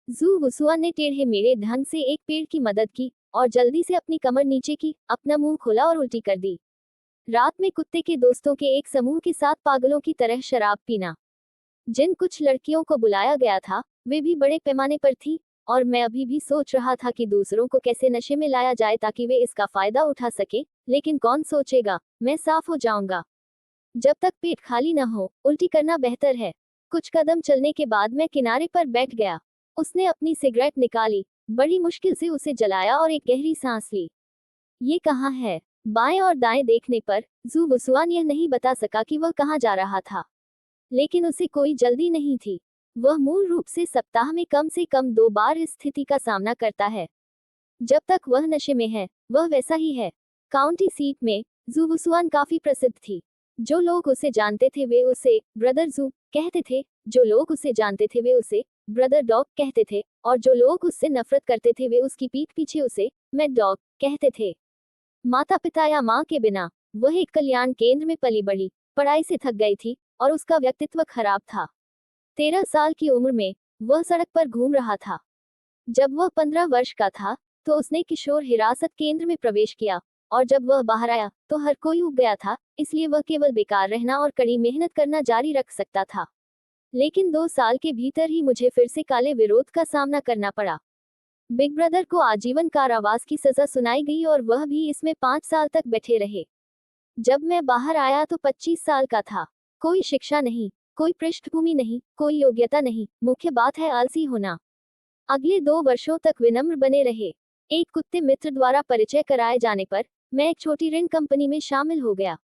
जू वुसुआन ने टेढ़े मेढ़े ढंग से एक पेड़ की मदद की और जल्दी से अपनी कमर नीचे की, अपना मुंह खोला और उल्टी कर दी। रात में कुत्ते के दोस्तों के एक समूह के साथ पागलों की तरह शराब पीना। जिन कुछ लड़कियों को बुलाया गया था, वे भी बड़े पैमाने पर थी, और मैं अभी भी सोच रहा था कि दूसरों को कैसे नशे में लाया जाए ताकि वे इसका फायदा उठा सके, लेकिन कौन सोचेगा, मैं साफ हो जाऊंगा। जब तक पेट खाली न हो, उल्टी करना बेहतर है। कुछ कदम चलने के बाद मैं किनारे पर बैठ गया। उसने अपनी सिगरेट निकाली, बड़ी मुश्किल से उसे जलाया और एक गहरी सांस ली। ये कहाँ है? बाएं और दाएं देखने पर जू वुसुआन यह नहीं बता सका कि वह कहाँ जा रहा था, लेकिन उसे कोई जल्दी नहीं थी। वह मूल रूप से कम 2 बार इस स्थिति का सामना करता है। जब तक वह नशे में है, वह वैसा ही है। काउंटी सीट में जू वुसुआन काफी प्रसिद्ध थी। जो लोग उसे जानते थे वे उसे ब्रदर जू कहते थे, जो लोग उसे जानते थे वे उसे ब्रदर डॉग कहते थे, और जो लोग उससे नफरत करते थे वे उसकी पीठ पीछे उसे मैड डॉग कहते थे। माता पिता या माँ के बिना वह एक कल्याण केंद्र में पली बड़ी, पढ़ाई से थक गई थी और उसका व्यक्तित्व खराब था। 13 साल की उम्र में वह सड़क पर घूम रहा था। जब वह 15 वर्ष का था तो उसने किशोर हिरासत केंद्र में प्रवेश किया, और जब वह बाहर आया तो हर कोई उब गया था, इसलिए वह केवल बेकार रहना और कड़ी मेहनत करना जारी रख सकता था। लेकिन 2 साल के भीतर ही मुझे फिर से काले विरोध का सामना करना पड़ा। बिग ब्रदर को आजीवन कारावास की सजा सुनाई गई और वह भी इसमें 5 साल तक बैठे रहे। जब मैं बाहर आया तो 25 साल का था। कोई शिक्षा नहीं, कोई पृष्ठभूमि नहीं, कोई योग्यता नहीं, मुख्य बात है आलसी होना। अगले 2 वर्षों तक विनम्र बने रहे। एक कुत्ते मित्र द्वारा परिचय कराए जाने पर मैं एक छोटी ऋण कंपनी में शामिल हो गया।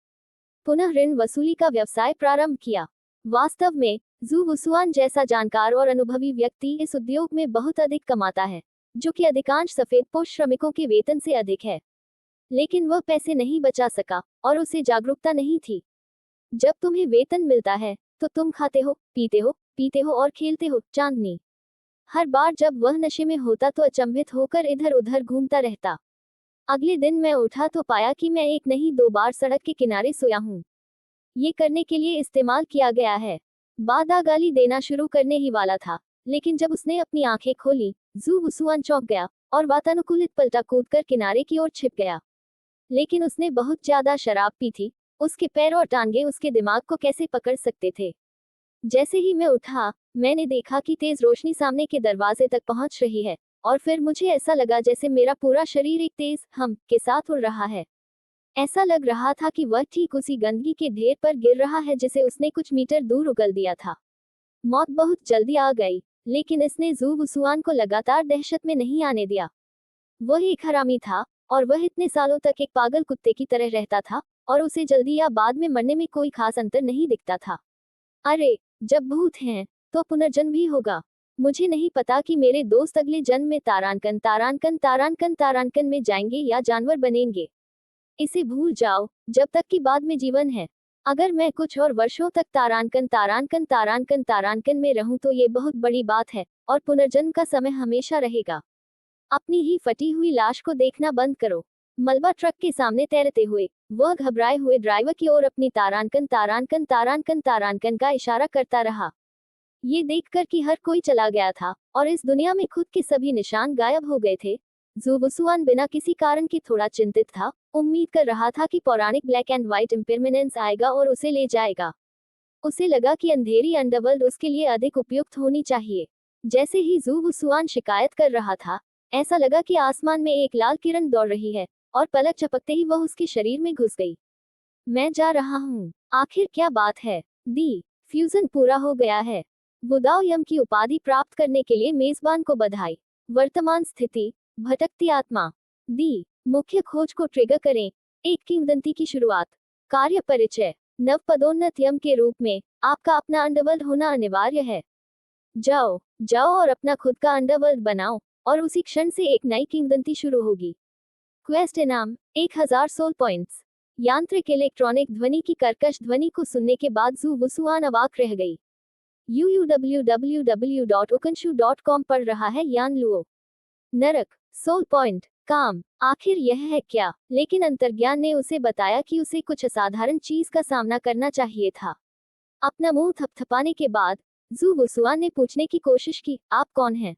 पुनः ऋण वसूली का व्यवसाय प्रारंभ किया। वास्तव में जू वुसुआन जैसा जानकार और अनुभवी व्यक्ति इस उद्योग में बहुत अधिक कमाता है, जो कि अधिकांश सफेदपोश श्रमिकों के वेतन से अधिक है। लेकिन वह पैसे नहीं बचा सका, और उसे जागरूकता नहीं थी। जब तुम्हें वेतन मिलता है तो तुम खाते हो, पीते हो और खेलते हो, चांदनी। हर बार जब वह नशे में होता तो अचंभित होकर इधर उधर घूमता रहता। अगले दिन मैं उठा तो पाया कि मैं एक नहीं 2 बार सड़क के किनारे सोया हूँ। ये करने के लिए इस्तेमाल किया गया है। बादा गाली देना शुरू करने ही वाला था, लेकिन जब उसने अपनी आंखें खोली, जू वुसुआन चौंक गया और वातानुकूलित पलटा कूदकर किनारे की ओर छिप गया। लेकिन उसने बहुत ज्यादा शराब पी थी। उसके पैर और टांगे उसके दिमाग को कैसे पकड़ सकते थे। जैसे ही मैं उठा, मैंने देखा कि तेज रोशनी सामने के दरवाजे तक पहुंच रही है, और फिर मुझे ऐसा लगा जैसे मेरा पूरा शरीर एक तेज हम के साथ उड़ रहा है। ऐसा लग रहा था कि वह ठीक उसी गंदगी के ढेर पर गिर रहा है जिसे उसने कुछ मीटर दूर उगल दिया था। मौत बहुत जल्दी आ गई, लेकिन इसने जू वुसुआन को लगातार दहशत में नहीं आने दिया। वह एक हरामी था, और वह इतने सालों तक एक पागल कुत्ते की तरह रहता था, और उसे जल्दी या बाद में मरने में कोई खास अंतर नहीं दिखता था। अरे, जब भूत हैं तो पुनर्जन्म भी होगा। मुझे नहीं पता कि मेरे दोस्त अगले जन्म में तारांकन में जाएंगे या जानवर बनेंगे। इसे भूल जाओ जब तक कि बाद में जीवन है। अगर मैं कुछ और वर्षों तक तारांकन में रहूं तो ये बहुत बड़ी बात है, और पुनर्जन्म का समय हमेशा रहेगा। अपनी ही फटी हुई लाश को देखना बंद करो। मलबा ट्रक के सामने तैरते हुए वह घबराए हुए ड्राइवर की ओर अपनी तारांकन का इशारा करता रहा। ये देखकर कि हर कोई चला गया था और इस दुनिया में खुद के सभी निशान गायब हो गए थे, जू वुसुआन बिना किसी कारण के थोड़ा चिंतित था। उम्मीद कर रहा था कि पौराणिक ब्लैक एंड व्हाइट इम्पेरमेनेंस आएगा और उसे ले जाएगा। उसे लगा कि अंधेरी अंडरवर्ल्ड उसके लिए अधिक उपयुक्त होनी चाहिए। जैसे ही जू वुसुआन शिकायत कर रहा था, ऐसा लगा कि आसमान में एक लाल किरण दौड़ रही है, और पलक झपकते ही वह उसके शरीर में घुस गई। मैं जा रहा हूँ। आखिर क्या बात है? दी फ्यूजन पूरा हो गया है। बुदाओ यम की उपाधि प्राप्त करने के लिए मेजबान को बधाई। वर्तमान स्थिति, भटकती आत्मा। दी मुख्य खोज को ट्रिगर करें। एक किंवदंती की शुरुआत। कार्य परिचय। नव पदोन्नत यम के रूप में आपका अपना अंडरवर्ल्ड होना अनिवार्य है। जाओ जाओ और अपना खुद का अंडरवर्ल्ड बनाओ, और उसी क्षण से एक नई किंवदंती शुरू होगी। क्वेस्ट इनाम 1000 सोल पॉइंट्स। यांत्रिक इलेक्ट्रॉनिक ध्वनि की कर्कश ध्वनि को सुनने के बाद जू वुसुआन अवाक रह गई। www.okanshu.com पढ़ रहा है यान लुओ। नरक, सोल पॉइंट, काम, आखिर यह है क्या? लेकिन अंतर्ज्ञान ने उसे बताया कि उसे कुछ असाधारण चीज का सामना करना चाहिए था। अपना मुंह थपथपाने के बाद जू वुसुआन ने पूछने की कोशिश की, आप कौन हैं?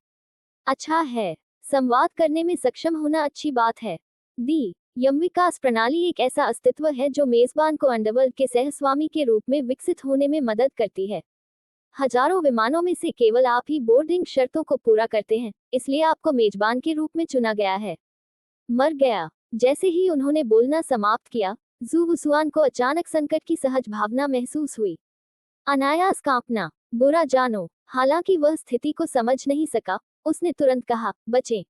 अच्छा है। संवाद करने में सक्षम होना अच्छी बात है। दी यम विकास प्रणाली एक ऐसा अस्तित्व है जो मेजबान को अंडरवर्ल्ड के सहस्वामी के रूप में विकसित होने में मदद करती है। हजारों विमानों में से केवल आप ही बोर्डिंग शर्तों को पूरा करते हैं, इसलिए आपको मेजबान के रूप में चुना गया है। मर गया। जैसे ही उन्होंने बोलना समाप्त किया, जू वुसुआन को अचानक संकट की सहज भावना महसूस हुई। अनायास कांपना। बुरा जानो। हालांकि वह स्थिति को समझ नहीं सका, उसने तुरंत कहा, बचें।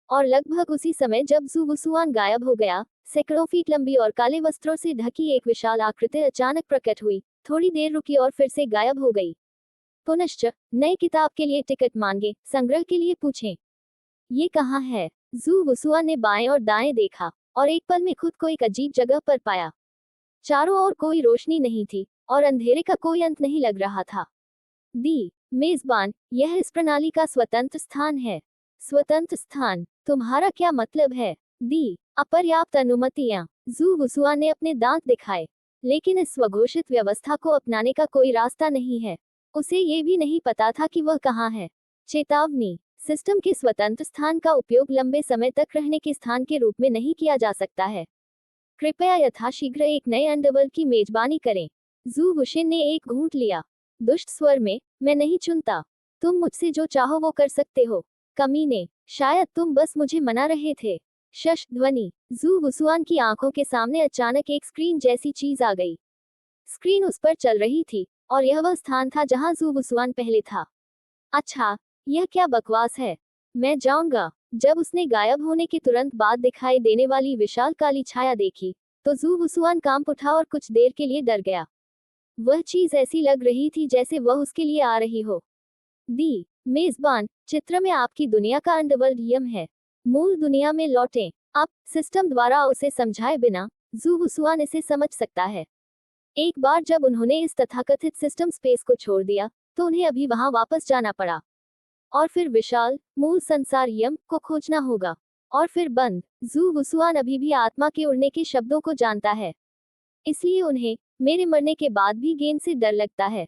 और लगभग उसी समय जब जू वुसुआन गायब हो गया, सैकड़ों फीट लंबी और काले वस्त्रों से ढकी एक विशाल आकृति अचानक प्रकट हुई, थोड़ी देर रुकी और फिर से गायब हो गई। पुनश्च नई किताब के लिए टिकट मांगे, संग्रह के लिए पूछें। ये कहाँ है? जू वुसुआन ने बाएं और दाएं देखा और एक पल में खुद को एक अजीब जगह पर पाया। चारों ओर कोई रोशनी नहीं थी और अंधेरे का कोई अंत नहीं लग रहा था। दी मेजबान, यह इस प्रणाली का स्वतंत्र स्थान है। स्वतंत्र स्थान? तुम्हारा क्या मतलब है? दी अपर्याप्त अनुमतियां। जू वुसुआन ने अपने दांत दिखाए। लेकिन इस स्वघोषित व्यवस्था को अपनाने का कोई रास्ता नहीं है। उसे ये भी नहीं पता था कि वह कहाँ है। चेतावनी, सिस्टम के स्वतंत्र स्थान का उपयोग लंबे समय तक रहने के स्थान के रूप में नहीं किया जा सकता है। कृपया यथाशीघ्र एक नए अंडरवर्ल्ड की मेजबानी करें। जू वुशिन ने एक घूंट लिया। दुष्ट स्वर में, मैं नहीं चुनता। तुम मुझसे जो चाहो वो कर सकते हो। कमीने, शायद तुम बस मुझे मना रहे थे। शश ध्वनि। जू वुसुआन की आंखों के सामने अचानक एक स्क्रीन जैसी चीज आ गई। स्क्रीन उस पर चल रही थी और यह वह स्थान था जहां जू वुसुआन पहले था। अच्छा, यह क्या बकवास है? मैं जाऊंगा। जब उसने गायब होने के तुरंत बाद दिखाई देने वाली विशाल काली छाया देखी, तो जू वुसुआन कांप उठा और कुछ देर के लिए डर गया। वह चीज ऐसी लग रही थी जैसे वह उसके लिए आ रही हो। दी मेजबान, चित्र में आपकी दुनिया का अंडरवर्ल्ड यम है। मूल दुनिया में लौटें। अब सिस्टम द्वारा उसे समझाए बिना जू वुसुआन इसे समझ सकता है। एक बार जब उन्होंने इस तथाकथित सिस्टम स्पेस को छोड़ दिया, तो उन्हें अभी वहां वापस जाना पड़ा। और फिर विशाल मूल संसार यम को खोजना होगा। और फिर बंद। जू वुसुआन अभी भी आत्मा के उड़ने के शब्दों को जानता है। इसलिए उन्हें मेरे मरने के बाद भी गेंद से डर लगता है।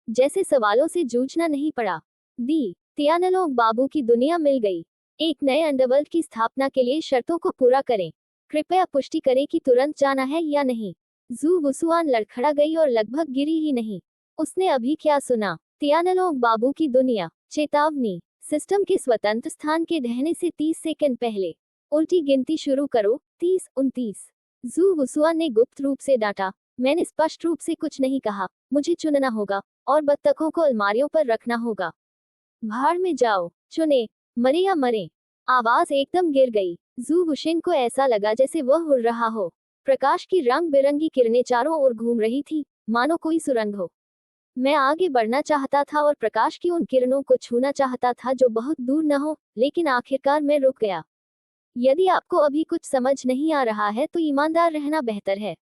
जैसे सवालों से जूझना नहीं पड़ा। दी तियानलोंग बाबू की दुनिया मिल गई। एक नए अंडरवर्ल्ड की स्थापना के लिए शर्तों को पूरा करें। कृपया पुष्टि करें कि तुरंत जाना है या नहीं। जू वुसुआन लड़खड़ा गई और लगभग गिरी ही नहीं। उसने अभी क्या सुना? तियानलोंग बाबू की दुनिया। चेतावनी, सिस्टम के स्वतंत्र स्थान के ढहने से 30 सेकंड पहले उल्टी गिनती शुरू करो। 30, 29। जू वुसुआन ने गुप्त रूप से डांटा, मैंने स्पष्ट रूप से कुछ नहीं कहा। मुझे चुनना होगा और बत्तखों को अलमारियों पर रखना होगा। भाड़ में जाओ, चुने, मरे या मरे। आवाज एकदम गिर गई। जू वुशिन को ऐसा लगा जैसे वह उड़ रहा हो। प्रकाश की रंग बिरंगी किरणें चारों ओर घूम रही थी, मानो कोई सुरंग हो। मैं आगे बढ़ना चाहता था और प्रकाश की उन किरणों को छूना चाहता था जो बहुत दूर न हो, लेकिन आखिरकार मैं रुक गया। यदि आपको अभी कुछ समझ नहीं आ रहा है तो ईमानदार रहना बेहतर है।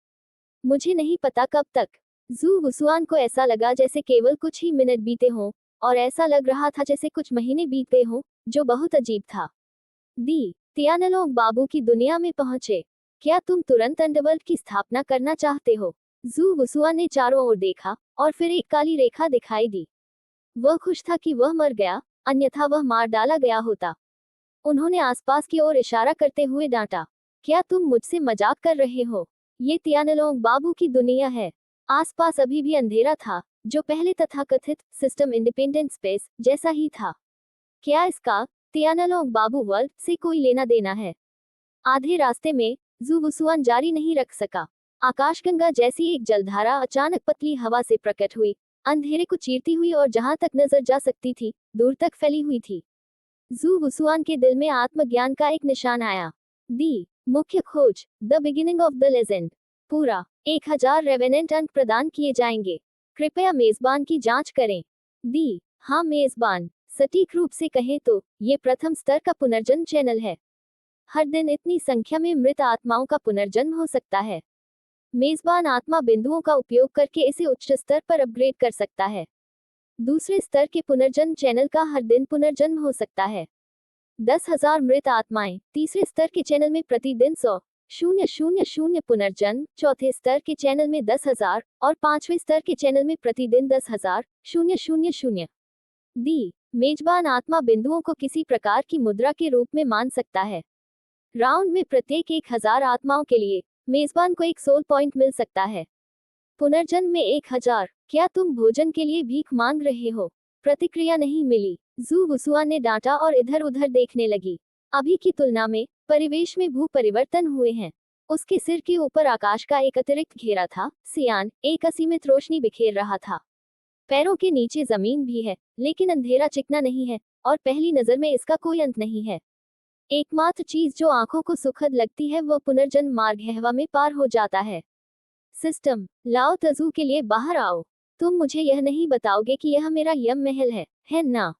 मुझे नहीं पता कब तक। जू वुसुआन को ऐसा लगा जैसे केवल कुछ ही मिनट बीते हों, और ऐसा लग रहा था जैसे कुछ महीने बीत गए हों, जो बहुत अजीब था। दी तियानलोंग बाबू की दुनिया में पहुंचे। क्या तुम तुरंत अंडरवर्ल्ड की स्थापना करना चाहते हो? जू वुसुआन ने चारों ओर देखा और फिर एक काली रेखा दिखाई दी। वह खुश था कि वह मर गया, अन्यथा वह मार डाला गया होता। उन्होंने आसपास की ओर इशारा करते हुए डांटा, क्या तुम मुझसे मजाक कर रहे हो? ये तियानलोंग बाबू की दुनिया है। आसपास अभी भी अंधेरा था, जो पहले तथाकथित सिस्टम इंडिपेंडेंट स्पेस जैसा ही था। क्या इसका तियानलोंग बाबू वर्ल्ड से कोई लेना देना है? आधे रास्ते में जू वुसुआन जारी नहीं रख सका। आकाशगंगा जैसी एक जलधारा अचानक पतली हवा से प्रकट हुई, अंधेरे को चीरती हुई और जहां तक नजर जा सकती थी, दूर तक फैली हुई थी। जू वुसुआन के दिल में आत्मज्ञान का एक निशान आया। दी मुख्य खोज, the beginning of the legend. पूरा 1000 रेवेनेंट अंक प्रदान किए जाएंगे। कृपया मेजबान की जांच करें। दी हाँ मेजबान, सटीक रूप से कहें तो ये प्रथम स्तर का पुनर्जन्म चैनल है। हर दिन इतनी संख्या में मृत आत्माओं का पुनर्जन्म हो सकता है। मेजबान आत्मा बिंदुओं का उपयोग करके इसे उच्च स्तर पर अपग्रेड कर सकता है। दूसरे स्तर के पुनर्जन्म चैनल का हर दिन पुनर्जन्म हो सकता है। 10,000 मृत आत्माएं तीसरे स्तर के चैनल में प्रतिदिन 100,000 पुनर्जन्म चौथे स्तर के चैनल में 10,000 और पांचवें स्तर के चैनल में प्रतिदिन 10,000। दी मेजबान आत्मा बिंदुओं को किसी प्रकार की मुद्रा के रूप में मान सकता है। राउंड में प्रत्येक 1000 आत्माओं के लिए मेजबान को एक सोल पॉइंट मिल सकता है। पुनर्जन्म में 1000। क्या तुम भोजन के लिए भीख मांग रहे हो? प्रतिक्रिया नहीं मिली। जू वुसुआ ने डांटा और इधर उधर देखने लगी। अभी की तुलना में परिवेश में भू परिवर्तन हुए हैं। उसके सिर के ऊपर आकाश का एक अतिरिक्त घेरा था, सियान एक असीमित रोशनी बिखेर रहा था। पैरों के नीचे जमीन भी है, लेकिन अंधेरा चिकना नहीं है, और पहली नजर में इसका कोई अंत नहीं है। एकमात्र चीज जो आंखों को सुखद लगती है वह पुनर्जन्म मार्ग है, हवा में पार हो जाता है। सिस्टम, लाओ तजू के लिए बाहर आओ। तुम मुझे यह नहीं बताओगे कि यह मेरा यम महल है ना?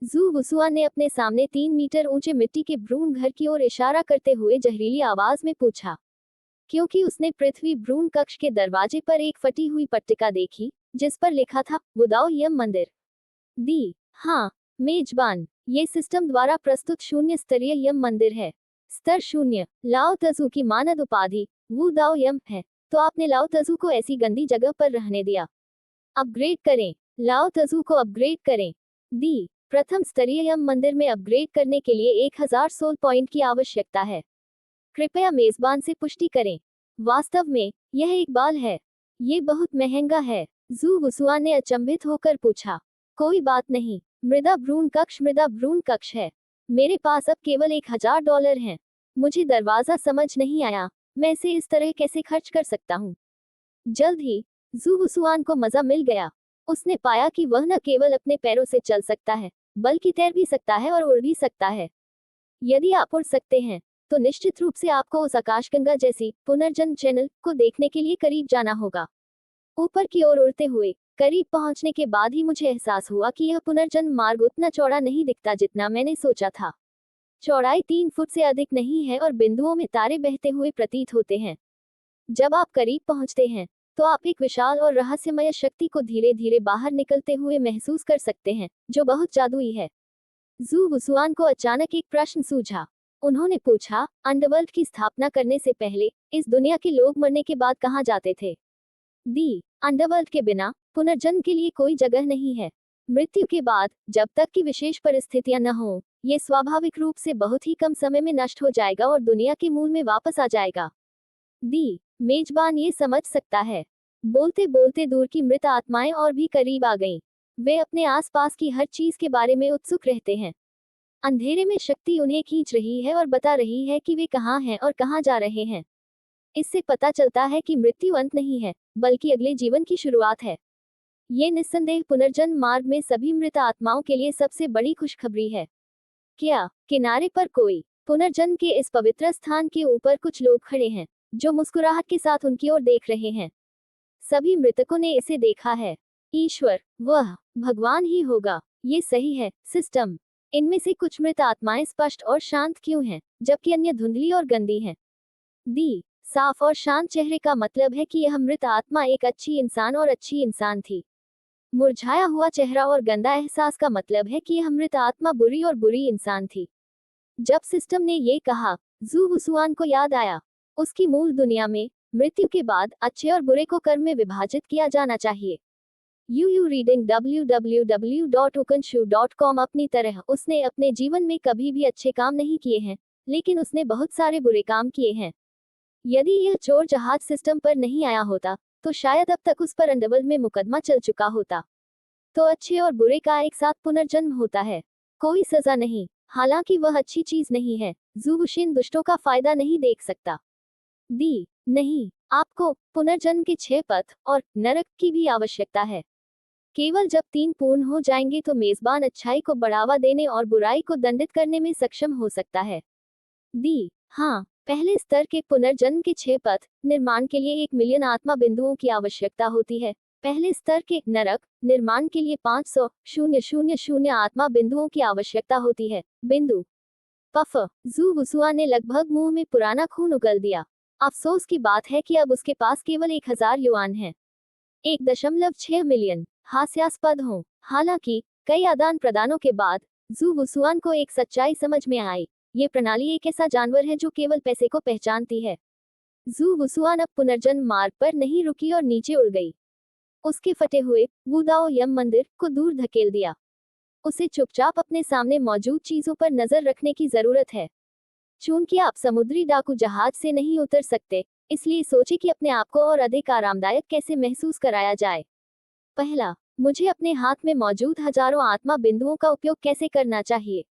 जू वुसुआ ने अपने सामने 3 मीटर ऊंचे मिट्टी के भ्रूण घर की ओर इशारा करते हुए जहरीली आवाज में पूछा, क्योंकि उसने पृथ्वी भ्रूण कक्ष के दरवाजे पर एक फटी हुई पट्टिका देखी, जिस पर लिखा था वुदाओ यम मंदिर। दी हाँ, मेजबान, ये सिस्टम द्वारा प्रस्तुत 0 स्तरीय यम मंदिर है। स्तर 0, लाओ तजू की मानद उपाधि वु दाओ यम है, तो आपने लाओ तजू को ऐसी गंदी जगह पर रहने दिया। अपग्रेड करें, लाओ तजू को अपग्रेड करें। दी प्रथम स्तरीय यम मंदिर में अपग्रेड करने के लिए 1000 सोल पॉइंट की आवश्यकता है। कृपया मेजबान से पुष्टि करें। वास्तव में यह एक बाल है। ये बहुत महंगा है। जू वुसुआ ने अचंभित होकर पूछा। कोई बात नहीं, मृदा भ्रूण कक्ष है। मेरे पास अब केवल $1000 हैं। मुझे दरवाजा समझ नहीं आया, मैं इसे इस तरह कैसे खर्च कर सकता हूँ। जल्द ही जू वुसुआन को मजा मिल गया। उसने पाया कि वह न केवल अपने पैरों से चल सकता है, बल्कि तैर भी सकता है और उड़ भी सकता है। यदि आप उड़ सकते हैं, तो निश्चित रूप से आपको उस आकाशगंगा जैसी पुनर्जन्म चैनल को देखने के लिए करीब जाना होगा। ऊपर की ओर उड़ते हुए करीब पहुंचने के बाद ही मुझे एहसास हुआ कि यह पुनर्जन्म मार्ग उतना चौड़ा नहीं दिखता जितना मैंने सोचा था। चौड़ाई 3 फुट से अधिक नहीं है और बिंदुओं में तारे बहते हुए प्रतीत होते हैं। जब आप करीब पहुंचते हैं, तो आप एक विशाल और रहस्यमय शक्ति को धीरे धीरे बाहर निकलते हुए महसूस कर सकते हैं, जो बहुत जादुई है। जू वुसुआन को अचानक एक प्रश्न सूझा। उन्होंने पूछा, अंडरवर्ल्ड की स्थापना करने से पहले इस दुनिया के लोग मरने के बाद कहाँ जाते थे? दी अंडरवर्ल्ड के बिना पुनर्जन्म के लिए कोई जगह नहीं है। मृत्यु के बाद, जब तक कि विशेष परिस्थितियां न हो, ये स्वाभाविक रूप से बहुत ही कम समय में नष्ट हो जाएगा और दुनिया के मूल में वापस आ जाएगा। दी मेजबान ये समझ सकता है। बोलते बोलते दूर की मृत आत्माएं और भी करीब आ गईं। वे अपने आसपास की हर चीज के बारे में उत्सुक रहते हैं। अंधेरे में शक्ति उन्हें खींच रही है और बता रही है कि वे कहाँ हैं और कहाँ जा रहे हैं। इससे पता चलता है कि मृत्यु अंत नहीं है, बल्कि अगले जीवन की शुरुआत है। ये निस्संदेह पुनर्जन्म मार्ग में सभी मृत आत्माओं के लिए सबसे बड़ी खुशखबरी है। क्या किनारे पर कोई पुनर्जन्म के इस पवित्र स्थान के ऊपर कुछ लोग खड़े हैं, जो मुस्कुराहट के साथ उनकी ओर देख रहे हैं? सभी मृतकों ने इसे देखा है। ईश्वर, वह भगवान ही होगा। ये सही है। सिस्टम, इनमें से कुछ मृत आत्माएं स्पष्ट और शांत क्यों हैं, जबकि अन्य धुंधली और गंदी हैं? दी साफ और शांत चेहरे का मतलब है कि यह मृत आत्मा एक अच्छी इंसान थी। मुरझाया हुआ चेहरा और गंदा एहसास का मतलब है कि यह मृत आत्मा बुरी इंसान थी। जब सिस्टम ने ये कहा, जू वुसुआन को याद आया, उसकी मूल दुनिया में मृत्यु के बाद अच्छे और बुरे को कर्म में विभाजित किया जाना चाहिए। You reading www.okanshu.com। अपनी तरह उसने अपने जीवन में कभी भी अच्छे काम नहीं किए हैं, लेकिन उसने बहुत सारे बुरे काम किए हैं। यदि यह चोर जहाज सिस्टम पर नहीं आया होता, तो शायद अब तक उस पर अंडरवर्ल्ड में मुकदमा चल चुका होता। तो अच्छे और बुरे का एक साथ पुनर्जन्म होता है। कोई सजा नहीं, हालांकि वह अच्छी चीज नहीं है। जू वुशिन दुष्टों का फायदा नहीं देख सकता। दी नहीं, आपको पुनर्जन्म के 6 पथ और नरक की भी आवश्यकता है। केवल जब 3 पूर्ण हो जाएंगे तो मेजबान अच्छाई को बढ़ावा देने और बुराई को दंडित करने में सक्षम हो सकता है। दी हाँ, पहले स्तर के पुनर्जन्म के 6 पथ निर्माण के लिए 1 मिलियन आत्मा बिंदुओं की आवश्यकता होती है। पहले स्तर के नरक निर्माण के लिए 500,000 आत्मा बिंदुओं की आवश्यकता होती है। बिंदु पफ। जू वुसुआ ने लगभग मुंह में पुराना खून उगल दिया। अफसोस की बात है कि अब उसके पास केवल 1000 युआन है। 1.6 मिलियन हास्यास्पद हो। हालांकि कई आदान प्रदानों के बाद जू वुसुआन को एक सच्चाई समझ में आई। ये प्रणाली एक ऐसा जानवर है जो केवल पैसे को पहचानती है। जू वुसुआन अब पुनर्जन्म मार्ग पर नहीं रुकी और नीचे उड़ गई। उसके फटे हुए वुदाओ यम मंदिर को दूर धकेल दिया। उसे चुपचाप अपने सामने मौजूद चीजों पर नजर रखने की जरूरत है। चूंकि आप समुद्री डाकू जहाज से नहीं उतर सकते, इसलिए सोचे कि अपने आप को और अधिक आरामदायक कैसे महसूस कराया जाए। पहला, मुझे अपने हाथ में मौजूद हजारों आत्मा बिंदुओं का उपयोग कैसे करना चाहिए।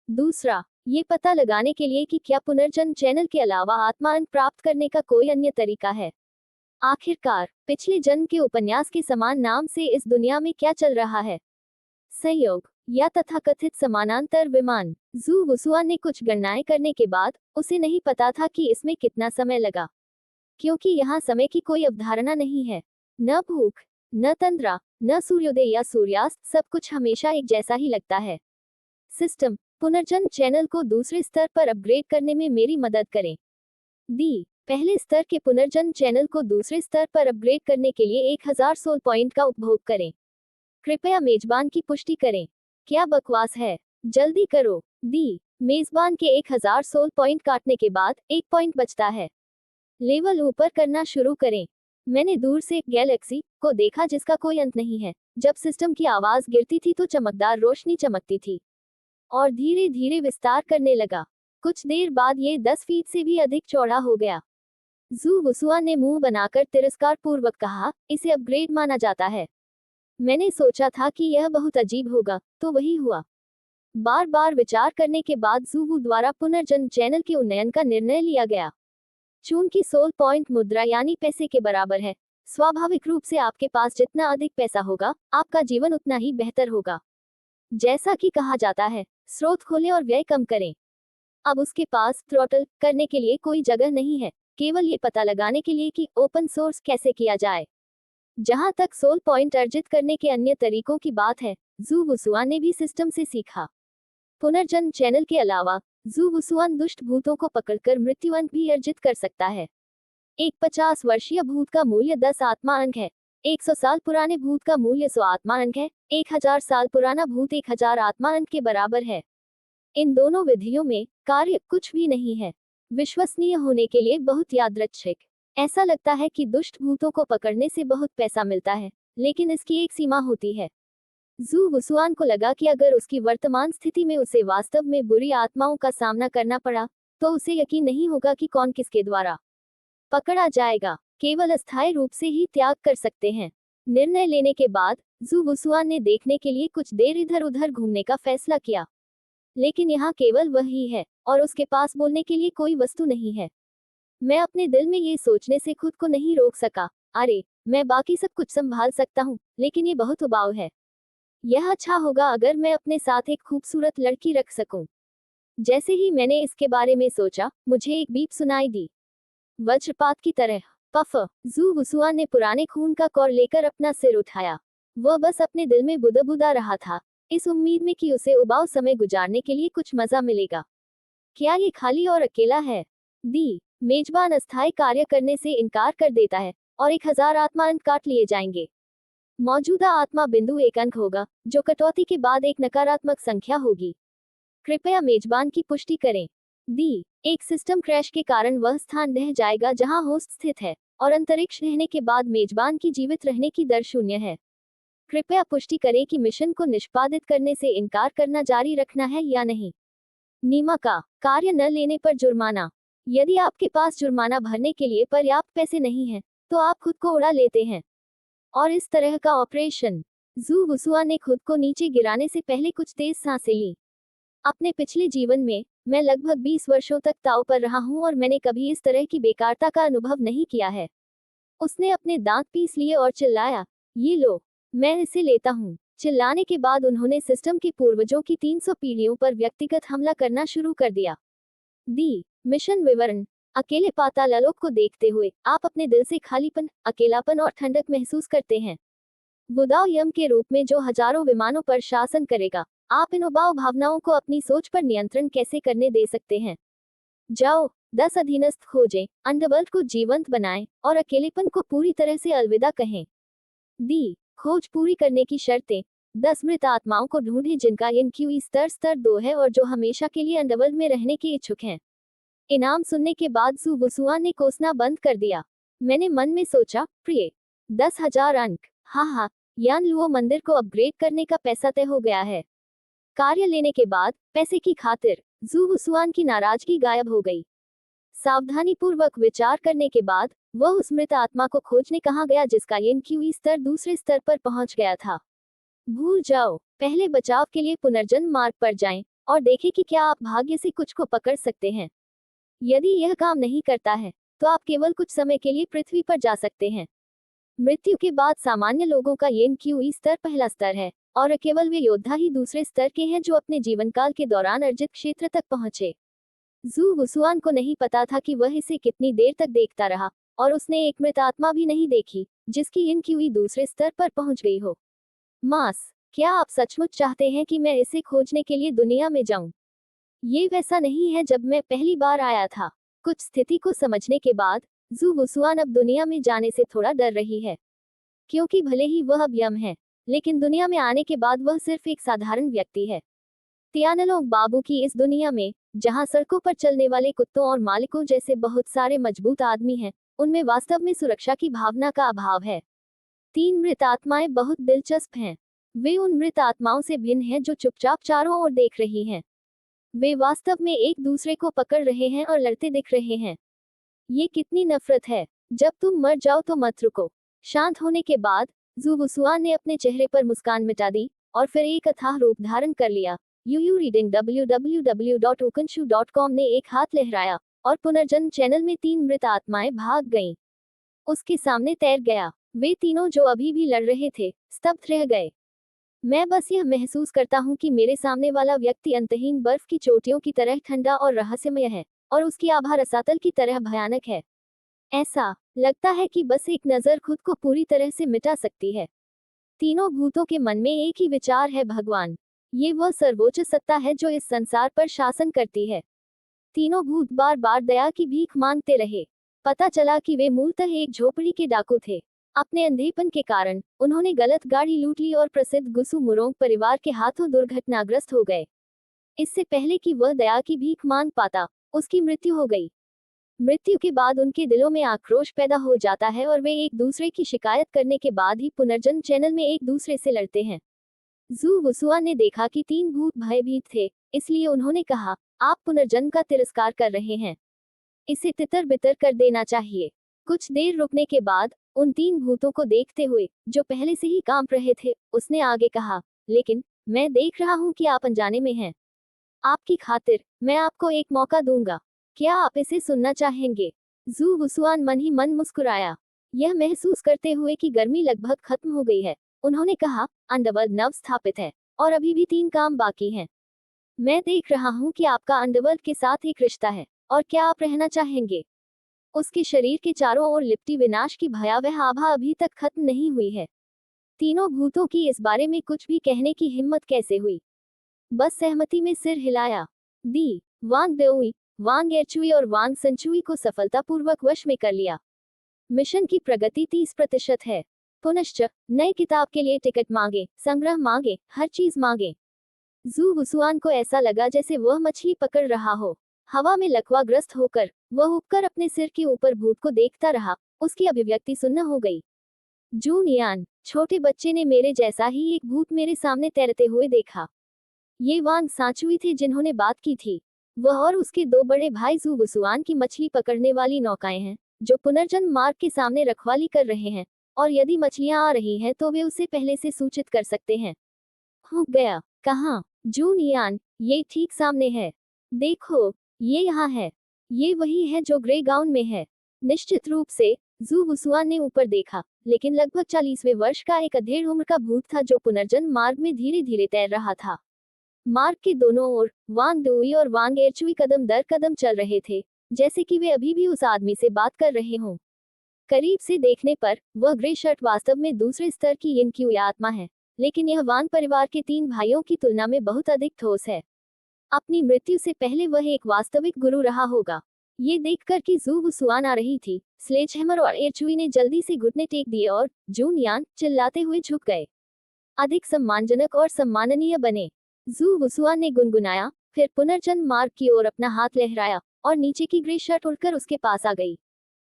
दूसरा, ये पता लगाने के लिए कि क्या पुनर्जन्म चैनल के अलावा आत्मा अंक प्राप्त करने का कोई अन्य तरीका है। आखिरकार, पिछले जन्म के उपन्यास के समान नाम से इस दुनिया में क्या चल रहा है। संयोग या तथाकथित समानांतर विमान। जू वुसुआ ने कुछ गणनाएं करने के बाद उसे नहीं पता था कि इसमें कितना समय लगा, क्योंकि यहाँ समय की कोई अवधारणा नहीं है। न भूख, न तंद्रा, न सूर्योदय या सूर्यास्त, सब कुछ हमेशा एक जैसा ही लगता है। सिस्टम, पुनर्जन्म चैनल को दूसरे स्तर पर अपग्रेड करने में मेरी मदद करें। दी, पहले स्तर के पुनर्जन्म चैनल को दूसरे स्तर पर अपग्रेड करने के लिए 1000 सोल पॉइंट का उपभोग करें। कृपया मेजबान की पुष्टि करें। क्या बकवास है, जल्दी करो। दी, मेजबान के 1000 सोल पॉइंट काटने के बाद 1 पॉइंट बचता है। लेवल ऊपर करना शुरू करें। मैंने दूर से एक गैलेक्सी को देखा जिसका कोई अंत नहीं है। जब सिस्टम की आवाज गिरती थी तो चमकदार रोशनी चमकती थी और धीरे धीरे विस्तार करने लगा। कुछ देर बाद ये 10 फीट से भी अधिक चौड़ा हो गया। जू वुसुआ ने मुंह बनाकर तिरस्कार पूर्वक कहा, इसे अपग्रेड माना जाता है। मैंने सोचा था कि यह बहुत अजीब होगा, तो वही हुआ। बार बार विचार करने के बाद जूवू द्वारा पुनर्जन्म चैनल के उन्नयन का निर्णय लिया गया। चूंकि सोल पॉइंट मुद्रा यानी पैसे के बराबर है, स्वाभाविक रूप से आपके पास जितना अधिक पैसा होगा, आपका जीवन उतना ही बेहतर होगा। जैसा कि कहा जाता है, स्रोत खोलें और व्यय कम करें। अब उसके पास थ्रॉटल करने के लिए कोई जगह नहीं है, केवल ये पता लगाने के लिए कि ओपन सोर्स कैसे किया जाए। जहां तक सोल पॉइंट अर्जित करने के अन्य तरीकों की बात है, जू वुसुआ ने भी सिस्टम से सीखा। पुनर्जन्म चैनल के अलावा जू वुसुआन दुष्ट भूतों को पकड़कर मृत्यु अंक भी अर्जित कर सकता है। एक 50 वर्षीय भूत का मूल्य 10 आत्मा अंक है। 100 साल पुराने भूत का मूल्य 100 आत्मा अंक है। 1000 साल पुराना भूत 1000 आत्मा अंक के बराबर है। इन दोनों विधियों में कार्य कुछ भी नहीं है। विश्वसनीय होने के लिए बहुत यादृच्छिक। ऐसा लगता है कि दुष्ट भूतों को पकड़ने से बहुत पैसा मिलता है, लेकिन इसकी एक सीमा होती है। जू वुसुआन को लगा कि अगर उसकी वर्तमान स्थिति में उसे वास्तव में बुरी आत्माओं का सामना करना पड़ा, तो उसे यकीन नहीं होगा कि कौन किसके द्वारा पकड़ा जाएगा। केवल अस्थायी रूप से ही त्याग कर सकते हैं। निर्णय लेने के बाद जू वुसुआन ने देखने के लिए कुछ देर इधर उधर घूमने का फैसला किया, लेकिन यहाँ केवल वही है और उसके पास बोलने के लिए कोई वस्तु नहीं है। मैं अपने दिल में ये सोचने से खुद को नहीं रोक सका, अरे, मैं बाकी सब कुछ संभाल सकता हूँ, लेकिन ये बहुत उबाऊ है। यह अच्छा होगा अगर मैं अपने साथ एक खूबसूरत लड़की रख सकूं। जैसे ही मैंने इसके बारे में सोचा, मुझे एक बीप सुनाई दी, वज्रपात की तरह। पफ। जू वुसुआ ने पुराने खून का कौर लेकर अपना सिर उठाया। वह बस अपने दिल में बुदबुदा रहा था, इस उम्मीद में कि उसे उबाऊ समय गुजारने के लिए कुछ मजा मिलेगा। क्या ये खाली और अकेला है? दी, मेजबान अस्थायी कार्य करने से इनकार कर देता है और 1000 आत्मा अंक काट लिए जाएंगे। मौजूदा आत्मा बिंदु 1 अंक होगा, जो कटौती के बाद एक नकारात्मक संख्या होगी। कृपया मेजबान की पुष्टि करें। दी, एक सिस्टम क्रैश के कारण वह स्थान रह जाएगा जहां होस्ट स्थित है, और अंतरिक्ष रहने के बाद मेजबान की जीवित रहने की दर 0 है। कृपया पुष्टि करें कि मिशन को निष्पादित करने से इनकार करना जारी रखना है या नहीं। नीमा का कार्य न लेने पर जुर्माना। यदि आपके पास जुर्माना भरने के लिए पर्याप्त पैसे नहीं हैं, तो आप खुद को उड़ा लेते हैं। और इस तरह का ऑपरेशन। जू वुसुआ ने खुद को नीचे गिराने से पहले कुछ तेज सांसें ली। अपने पिछले जीवन में मैं लगभग 20 वर्षों तक ताव पर रहा हूं और मैंने कभी इस तरह की बेकारता का अनुभव नहीं किया है। उसने अपने दांत पीस लिए और चिल्लाया, ये लो, मैं इसे लेता हूं। चिल्लाने के बाद उन्होंने सिस्टम के पूर्वजों की 300 पीढ़ियों पर व्यक्तिगत हमला करना शुरू कर दिया। दी, मिशन विवरण। अकेले पाताललोक को देखते हुए आप अपने दिल से खालीपन, अकेलापन और ठंडक महसूस करते हैं। बुदाओ यम के रूप में जो हजारों विमानों पर शासन करेगा, आप इन उबाऊ भावनाओं को अपनी सोच पर नियंत्रण कैसे करने दे सकते हैं। जाओ, 10 अधीनस्थ खोजें, अंडरवर्ल्ड को जीवंत बनाएं और अकेलेपन को पूरी तरह से अलविदा कहें। दी, खोज पूरी करने की शर्तें। 10 मृत आत्माओं को ढूंढें जिनका इनक्यूई स्तर 2 है और जो हमेशा के लिए अंडरवर्ल्ड में रहने के इच्छुक हैं। इनाम सुनने के बाद जू वुसुआ ने कोसना बंद कर दिया। मैंने मन में सोचा, प्रिय, 10,000 अंक, हाँ हाँ, यान लुओ मंदिर को अपग्रेड करने का पैसा तय हो गया है। कार्य लेने के बाद पैसे की खातिर जू वुसुआन की नाराजगी गायब हो गई। सावधानीपूर्वक विचार करने के बाद वह उस मृत आत्मा को खोजने कहाँ गया जिसका एनक्यूई स्तर दूसरे स्तर पर पहुंच गया था। भूल जाओ, पहले बचाव के लिए पुनर्जन्म मार्ग पर जाएं और देखें कि क्या आप भाग्य से कुछ को पकड़ सकते हैं। यदि यह काम नहीं करता है तो आप केवल कुछ समय के लिए पृथ्वी पर जा सकते हैं। मृत्यु के बाद सामान्य लोगों का एनक्यूई स्तर पहला स्तर है और केवल वे योद्धा ही दूसरे स्तर के हैं जो अपने जीवनकाल के दौरान अर्जित क्षेत्र तक पहुंचे। जू वुसुआन को नहीं पता था कि वह इसे कितनी देर तक देखता रहा और उसने एक मृत आत्मा भी नहीं देखी जिसकी एनक्यूई दूसरे स्तर पर पहुंच गई हो। मास, क्या आप सचमुच चाहते हैं कि मैं इसे खोजने के लिए दुनिया में जाऊं? ये वैसा नहीं है जब मैं पहली बार आया था। कुछ स्थिति को समझने के बाद जू वुसुआन अब दुनिया में जाने से थोड़ा डर रही है, क्योंकि भले ही वह अब यम है, लेकिन दुनिया में आने के बाद वह सिर्फ एक साधारण व्यक्ति है। तियानलोंग बाबू की इस दुनिया में, जहां सड़कों पर चलने वाले कुत्तों और मालिकों जैसे बहुत सारे मजबूत आदमी हैं, उनमें वास्तव में सुरक्षा की भावना का अभाव है। 3 मृत आत्माएं बहुत दिलचस्प हैं। वे उन मृत आत्माओं से भिन्न हैं जो चुपचाप चारों ओर देख रही हैं। वे वास्तव में एक दूसरे को पकड़ रहे हैं और लड़ते दिख रहे हैं। ये कितनी नफरत है। जब तुम मर जाओ तो मत रुको। शांत होने के बाद जू वुसुआन ने अपने चेहरे पर मुस्कान मिटा दी और फिर एक अथाह रूप धारण कर लिया। यूयू रीडिंग www.okanshu.com ने एक हाथ लहराया और पुनर्जन्म चैनल में 3 मृत आत्माएं भाग गईं। उसके सामने तैर गया। वे तीनों जो अभी भी लड़ रहे थे स्तब्ध रह गए। मैं बस यह महसूस करता हूँ कि मेरे सामने वाला व्यक्ति अंतहीन बर्फ की चोटियों की तरह ठंडा और रहस्यमय है और उसकी आभा रसातल की तरह भयानक है। ऐसा लगता है कि बस एक नजर खुद को पूरी तरह से मिटा सकती है। तीनों भूतों के मन में एक ही विचार है, भगवान। ये वह सर्वोच्च सत्ता है जो इस संसार पर शासन करती है। तीनों भूत बार बार दया की भीख मांगते रहे। पता चला कि वे मूलतः एक झोपड़ी के डाकू थे। अपने अंधेपन के कारण उन्होंने गलत गाड़ी लूट ली और प्रसिद्ध गुसु मुरोंग परिवार के हाथों दुर्घटनाग्रस्त हो गए। इससे पहले कि वह दया की भीख मांग पाता, उसकी मृत्यु हो गई। मृत्यु के बाद उनके दिलों में आक्रोश पैदा हो जाता है और वे एक दूसरे की शिकायत करने के बाद ही पुनर्जन्म चैनल में एक दूसरे से लड़ते हैं। जू वुसुआन ने देखा कि 3 भूत भयभीत थे, इसलिए उन्होंने कहा, आप पुनर्जन्म का तिरस्कार कर रहे हैं। इसे तितर बितर कर देना चाहिए। कुछ देर रुकने के बाद उन 3 भूतों को देखते हुए, जो पहले से ही कांप रहे थे, उसने आगे कहा, लेकिन मैं देख रहा हूं कि आप अनजाने में हैं। आपकी खातिर मैं आपको एक मौका दूंगा। क्या आप इसे सुनना चाहेंगे? जू वुसुआन मन ही मन मुस्कुराया, यह महसूस करते हुए कि गर्मी लगभग खत्म हो गई है। उन्होंने कहा, अंडरवर्ल्ड नव स्थापित है और अभी भी 3 काम बाकी हैं। मैं देख रहा हूं कि आपका अंडरवर्ल्ड के साथ एक रिश्ता है, और क्या आप रहना चाहेंगे? उसके शरीर के चारों ओर लिपटी विनाश की भयावह आभा अभी तक खत्म नहीं हुई है। तीनों भूतों की इस बारे में कुछ भी कहने की हिम्मत कैसे हुई? बस सहमति में सिर हिलाया। दी वांग देउई, वांग एचुई और वांग संचुई को सफलतापूर्वक वश में कर लिया। मिशन की प्रगति 30% है। पुनश्च नए किताब के लिए टिकट मांगे, संग्रह मांगे, हर चीज मांगे। जू वुसुआन को ऐसा लगा जैसे वह मछली पकड़ रहा हो। हवा में लकवाग्रस्त होकर वह उठकर अपने सिर के ऊपर भूत को देखता रहा। उसकी अभिव्यक्ति सुन्न हो गई। जून यान, छोटे बच्चे ने मेरे जैसा ही एक भूत मेरे सामने तैरते हुए देखा। ये वांग सांचुई थे जिन्होंने बात की थी। वह और उसके 2 बड़े भाई जू वुसुआन की मछली पकड़ने वाली नौकाएं हैं, जो पुनर्जन्म मार्ग के सामने रखवाली कर रहे हैं, और यदि मछलियां आ रही हैं तो वे उसे पहले से सूचित कर सकते हैं। हो गया। कहाँ? जून यान, ये ठीक सामने है। देखो, ये यहाँ है। ये वही है जो ग्रे गाउन में है। निश्चित रूप से, जू वुसुआन ने ऊपर देखा, लेकिन लगभग 40वें वर्ष का एक अधेड़ उम्र का भूत था जो पुनर्जन्म मार्ग में धीरे धीरे तैर रहा था। मार्ग के दोनों ओर वांग दोई और वांग एचुई कदम दर कदम चल रहे थे, जैसे कि वे अभी भी उस आदमी से बात कर रहे हों। करीब से देखने पर वह ग्रे शर्ट वास्तव में दूसरे स्तर की एनक्यूई आत्मा है, लेकिन यह वांग परिवार के 3 भाइयों की तुलना में बहुत अधिक ठोस है। अपनी मृत्यु से पहले वह एक वास्तविक गुरु रहा होगा। ये देखकर कि जू वुसुआन आ रही थी, स्लेजहैमर और एचुई ने जल्दी से घुटने टेक दिए और जून यान चिल्लाते हुए झुक गए। अधिक सम्मानजनक और सम्माननीय बने। जू वुसुआन ने गुनगुनाया, फिर पुनर्जन्म मार्ग की ओर अपना हाथ लहराया और नीचे की ग्रे शर्ट उड़कर उसके पास आ गई।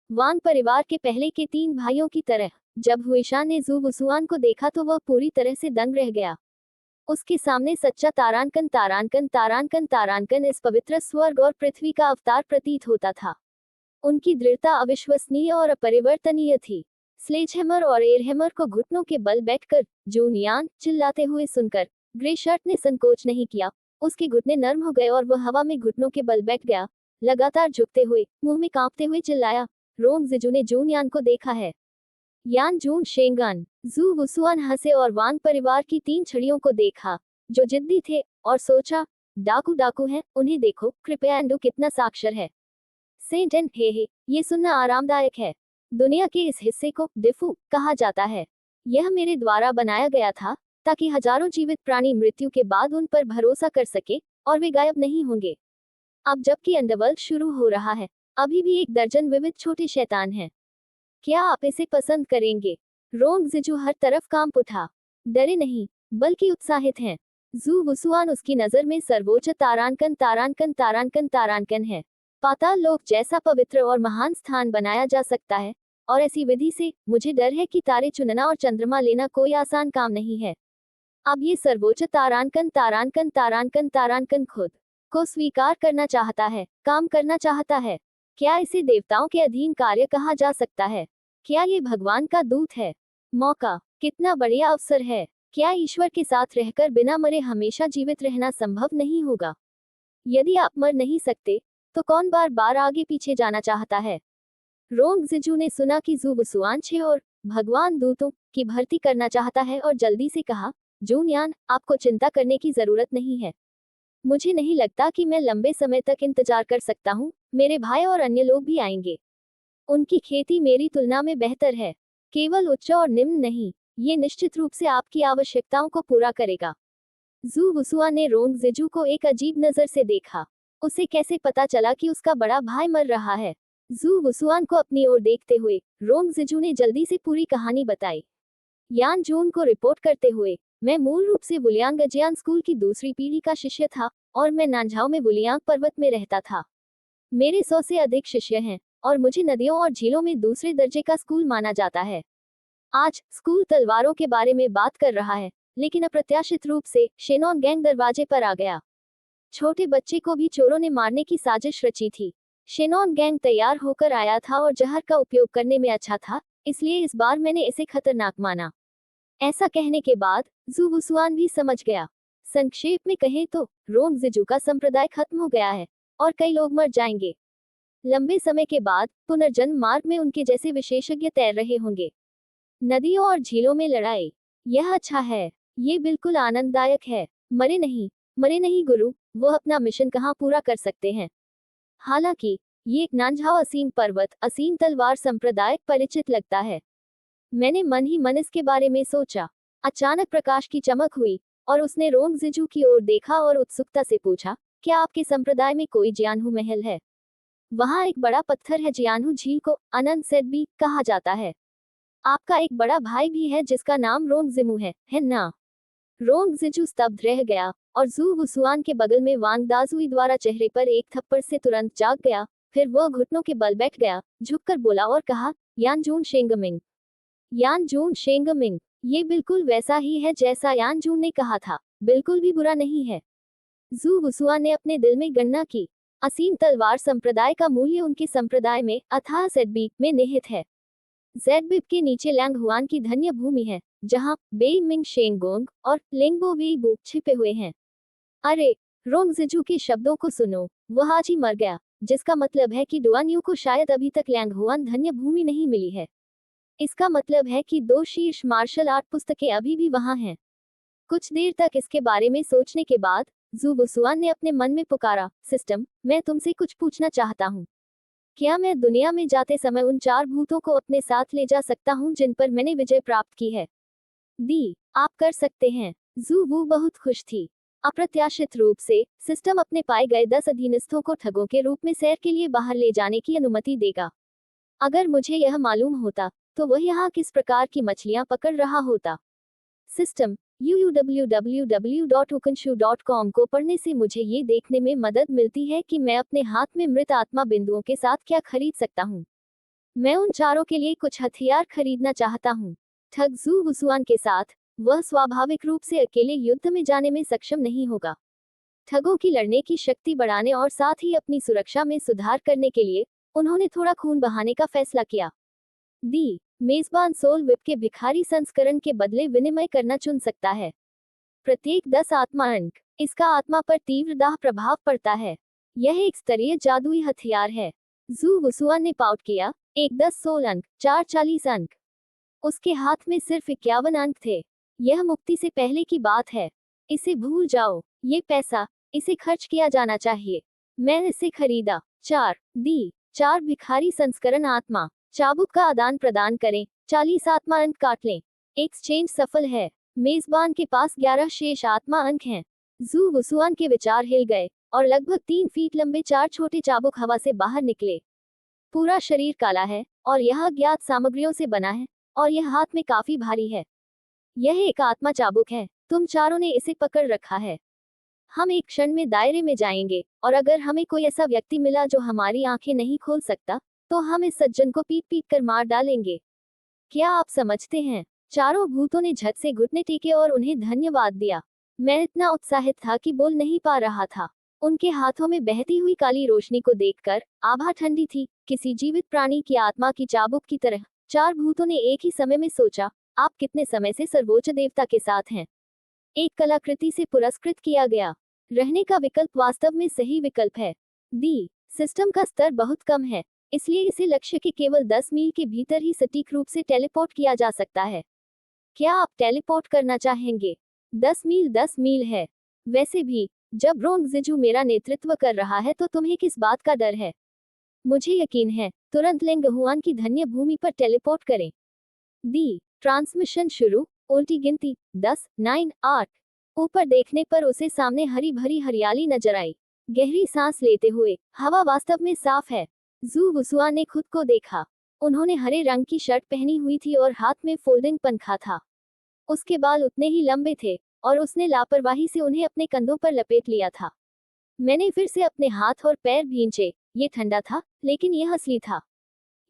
वांग परिवार के पहले के 3 भाइयों की तरह, जब हुएशान ने जू वुसुआन को देखा तो वह पूरी तरह से दंग रह गया। उसके सामने सच्चा तारांकन तारांकन तारांकन तारांकन इस पवित्र स्वर्ग और पृथ्वी का अवतार प्रतीत होता था। उनकी दृढ़ता अविश्वसनीय और अपरिवर्तनीय थी। स्लेजहैमर और एयरहैमर को घुटनों के बल बैठकर जून यान चिल्लाते हुए सुनकर ग्रे शर्ट ने संकोच नहीं किया। उसके घुटने नर्म हो गए और वह हवा में घुटनों के बल बैठ गया। लगातार झुकते हुए, मुंह में कांपते हुए चिल्लाया, रोंग जिजू ने जून यान को देखा है। यान जून शेंगान। जू वुसुआन हंसे और वांग परिवार की 3 छड़ियों को देखा, जो जिद्दी थे, और सोचा, डाकू डाकू हैं, उन्हें देखो, कृपया एंडो कितना साक्षर है। सेंट एंड हे, ये सुनना आरामदायक है। दुनिया के इस हिस्से को डिफू कहा जाता है। यह मेरे द्वारा बनाया गया था, ताकि हजारों जीवित प्राणी मृत्यु के बाद उन पर भरोसा कर सके, और वे गायब नहीं होंगे। अब जबकि अंडरवर्ल्ड शुरू हो रहा है, अभी भी 1 दर्जन विविध छोटे शैतान हैं। क्या आप इसे पसंद करेंगे? रोंग जिजू हर तरफ कांप उठा। डरे नहीं, बल्कि उत्साहित हैं। जू वुसुआन उसकी नजर में सर्वोच्च तारांकन तारांकन तारांकन तारांकन है। पाताल लोक जैसा पवित्र और महान स्थान बनाया जा सकता है, और ऐसी विधि से, मुझे डर है कि तारे चुनना और चंद्रमा लेना कोई आसान काम नहीं है। अब ये सर्वोच्च तारांकन तारांकन तारांकन तारांकन खुद को स्वीकार करना चाहता है, काम करना चाहता है। क्या इसे देवताओं के अधीन कार्य कहा जा सकता है? क्या ये भगवान का दूत है? मौका, कितना बढ़िया अवसर है। क्या ईश्वर के साथ रहकर बिना मरे हमेशा जीवित रहना संभव नहीं होगा? यदि आप मर नहीं सकते, तो कौन बार बार आगे पीछे जाना चाहता है? रोंग जिजू ने सुना कि जू वुसुआन 6 और भगवान दूतों की भर्ती करना चाहता है और जल्दी से कहा, जून यान, आपको चिंता करने की जरूरत नहीं है। मुझे नहीं लगता कि मैं लंबे समय तक इंतजार कर सकता हूँ। मेरे भाई और अन्य लोग भी आएंगे। उनकी खेती मेरी तुलना में बेहतर है। केवल उच्च और निम्न नहीं, ये निश्चित रूप से आपकी आवश्यकताओं को पूरा करेगा। जू वुसुआ ने रोंग जिजू को एक अजीब नजर से देखा। उसे कैसे पता चला कि उसका बड़ा भाई मर रहा है? जू वुसुआन को अपनी ओर देखते हुए रोंग जिजू ने जल्दी से पूरी कहानी बताई। यान जून को रिपोर्ट करते हुए, मैं मूल रूप से वुलियांग अजियान स्कूल की दूसरी पीढ़ी का शिष्य था, और मैं नानझाओ में वुलियांग पर्वत में रहता था। मेरे 100 से अधिक शिष्य हैं, और मुझे नदियों और झीलों में दूसरे दर्जे का स्कूल माना जाता है। आज स्कूल तलवारों के बारे में बात कर रहा है, लेकिन अप्रत्याशित रूप से शेनॉन गैंग दरवाजे पर आ गया। छोटे बच्चे को भी चोरों ने मारने की साजिश रची थी। शेनॉन गैंग तैयार होकर आया था और जहर का उपयोग करने में अच्छा था, इसलिए इस बार मैंने इसे खतरनाक माना। ऐसा कहने के बाद जू वुसुआन भी समझ गया। संक्षेप में कहें तो रोंग जिजू का संप्रदाय खत्म हो गया है, और कई लोग मर जाएंगे। लंबे समय के बाद पुनर्जन्म मार्ग में उनके जैसे विशेषज्ञ तैर रहे होंगे। नदियों और झीलों में लड़ाई, यह अच्छा है। ये बिल्कुल आनंददायक है। मरे नहीं गुरु, वो अपना मिशन कहाँ पूरा कर सकते हैं? हालांकि ये एक नानझाओ असीम पर्वत असीम तलवार संप्रदाय परिचित लगता है। मैंने मन ही मन इसके बारे में सोचा। अचानक प्रकाश की चमक हुई, और उसने रोंग जिजू की ओर देखा और उत्सुकता से पूछा, क्या आपके संप्रदाय में कोई जियानहू महल है? वहाँ एक बड़ा पत्थर है। जियानहू झील को अनंत सेडबी कहा जाता है। आपका एक बड़ा भाई भी है जिसका नाम रोंग जिमू है ना? रोंग जिजू स्तब्ध रह गया, और जू वुसुआन के बगल में वांग दाजुई द्वारा चेहरे पर एक थप्पड़ से तुरंत जाग गया। फिर वह घुटनों के बल बैठ गया, झुककर बोला और कहा, यान जून शेंगमिंग। यान जून शेंगमिंग, ये बिल्कुल वैसा ही है जैसा यान जून ने कहा था। बिल्कुल भी बुरा नहीं है। जू वुसुआन ने अपने दिल में गणना की। असीम तलवार संप्रदाय का मूल्य उनके संप्रदाय में अथाह सेडबी में निहित है। जेडबिप के नीचे लैंग हुआन की धन्य भूमि है, जहां बेई मिंग शेंगोंग और लेंगबो वेईबू छिपे हुए हैं। अरे, रोंग जिजू के शब्दों को सुनो, वह आज ही मर गया, जिसका मतलब है कि डुआन्यू को शायद अभी तक लैंग हुआन धन्य भूमि नहीं मिली है। इसका मतलब है कि 2 शीर्ष मार्शल आर्ट पुस्तकें अभी भी वहां हैं। कुछ देर तक इसके बारे में सोचने के बाद जू वुसुआन ने अपने मन में पुकारा, सिस्टम, मैं तुमसे कुछ पूछना चाहता हूँ। क्या मैं दुनिया में जाते समय उन 4 भूतों को अपने साथ ले जा सकता हूँ जिन पर मैंने विजय प्राप्त की है? दी, आप कर सकते हैं। जू वू बहुत खुश थी। अप्रत्याशित रूप से सिस्टम अपने पाए गए 10 अधीनस्थों को ठगों के रूप में सैर के लिए बाहर ले जाने की अनुमति देगा। अगर मुझे यह मालूम होता, तो वह यहाँ किस प्रकार की मछलियाँ पकड़ रहा होता। सिस्टम www.ukonshu.com को पढ़ने से मुझे ये देखने में मदद मिलती है कि मैं अपने हाथ में मृत आत्मा बिंदुओं के साथ क्या खरीद सकता हूँ। मैं उन चारों के लिए कुछ हथियार खरीदना चाहता हूँ। ठग जू वुसुआन के साथ वह स्वाभाविक रूप से अकेले युद्ध में जाने में सक्षम नहीं होगा। ठगों की लड़ने की शक्ति बढ़ाने और साथ ही अपनी सुरक्षा में सुधार करने के लिए उन्होंने थोड़ा खून बहाने का फैसला किया। दी मेजबान सोल विप के भिखारी संस्करण के बदले विनिमय करना चुन सकता है। प्रत्येक 10 आत्मा अंक। इसका आत्मा पर तीव्र दाह प्रभाव पड़ता है। यह एक स्तरीय जादुई हथियार है। जू वुसुआन ने पाउट किया। एक 10 सोल अंक, 4 40 अंक। उसके हाथ में सिर्फ 51 अंक थे। यह मुक्ति से पहले की बात है। इसे भूल जाओ। ये पैसा, इसे खर्च किया जाना चाहिए। मैं इसे खरीदा। 4 दी 4 भिखारी संस्करण आत्मा। चाबुक का आदान प्रदान करें। 40 आत्मा अंक काट लें। एक्सचेंज सफल है। मेजबान के पास 11 शेष आत्मा अंक हैं। जू वुसुआन के विचार हिल गए और लगभग 3 फीट लंबे 4 छोटे चाबुक हवा से बाहर निकले। पूरा शरीर काला है और यह अज्ञात सामग्रियों से बना है और यह हाथ में काफी भारी है। यह एक आत्मा चाबुक है। तुम चारों ने इसे पकड़ रखा है। हम एक क्षण में दायरे में जाएंगे और अगर हमें कोई ऐसा व्यक्ति मिला जो हमारी आंखें नहीं खोल सकता, तो हम इस सज्जन को पीट पीट कर मार डालेंगे। क्या आप समझते हैं? चारों भूतों ने झट से घुटने टेके और उन्हें धन्यवाद दिया। मैं इतना उत्साहित था कि बोल नहीं पा रहा था। उनके हाथों में बहती हुई काली रोशनी को देखकर आभा ठंडी थी, किसी जीवित प्राणी की आत्मा की चाबुक की तरह। 4 भूतों ने एक ही समय में सोचा, आप कितने समय से सर्वोच्च देवता के साथ हैं? एक कलाकृति से पुरस्कृत किया गया। रहने का विकल्प वास्तव में सही विकल्प है। दी सिस्टम का स्तर बहुत कम है, इसलिए इसे लक्ष्य के केवल 10 मील के भीतर ही सटीक रूप से टेलीपोर्ट किया जा सकता है। क्या आप टेलीपोर्ट करना चाहेंगे? 10 मील है। वैसे भी जब रोंग जिजू मेरा नेतृत्व कर रहा है तो तुम्हें किस बात का डर है? मुझे यकीन है। तुरंत लिंग हुआन की धन्य भूमि पर टेलीपोर्ट करें। दी ट्रांसमिशन शुरू। उल्टी गिनती 10 9 8। ऊपर देखने पर उसे सामने हरी भरी हरियाली नजर आई। गहरी सांस लेते हुए, हवा वास्तव में साफ है। जू वुसुआन ने खुद को देखा। उन्होंने हरे रंग की शर्ट पहनी हुई थी और हाथ में फोल्डिंग पंखा था। उसके बाल उतने ही लंबे थे और उसने लापरवाही से उन्हें अपने कंधों पर लपेट लिया था। मैंने फिर से अपने हाथ और पैर भींचे। ये ठंडा था, लेकिन यह असली था।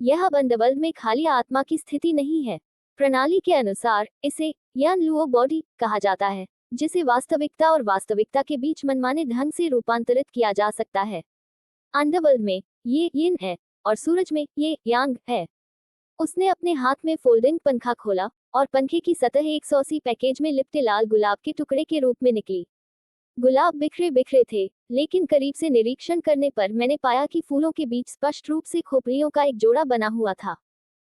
यह बंदवल्ड में खाली आत्मा की स्थिति नहीं है। प्रणाली के अनुसार इसे यान लुओ बॉडी कहा जाता है, जिसे वास्तविकता और वास्तविकता के बीच मनमाने ढंग से रूपांतरित किया जा सकता है। अंडरवर्ल्ड में ये यिन है और सूरज में ये यांग है। उसने अपने हाथ में फोल्डिंग पंखा खोला और पंखे की सतह 180 पैकेज में लिपटे लाल गुलाब के टुकड़े के रूप में निकली। गुलाब बिखरे बिखरे थे, लेकिन करीब से निरीक्षण करने पर मैंने पाया कि फूलों के बीच स्पष्ट रूप से खोपड़ियों का एक जोड़ा बना हुआ था।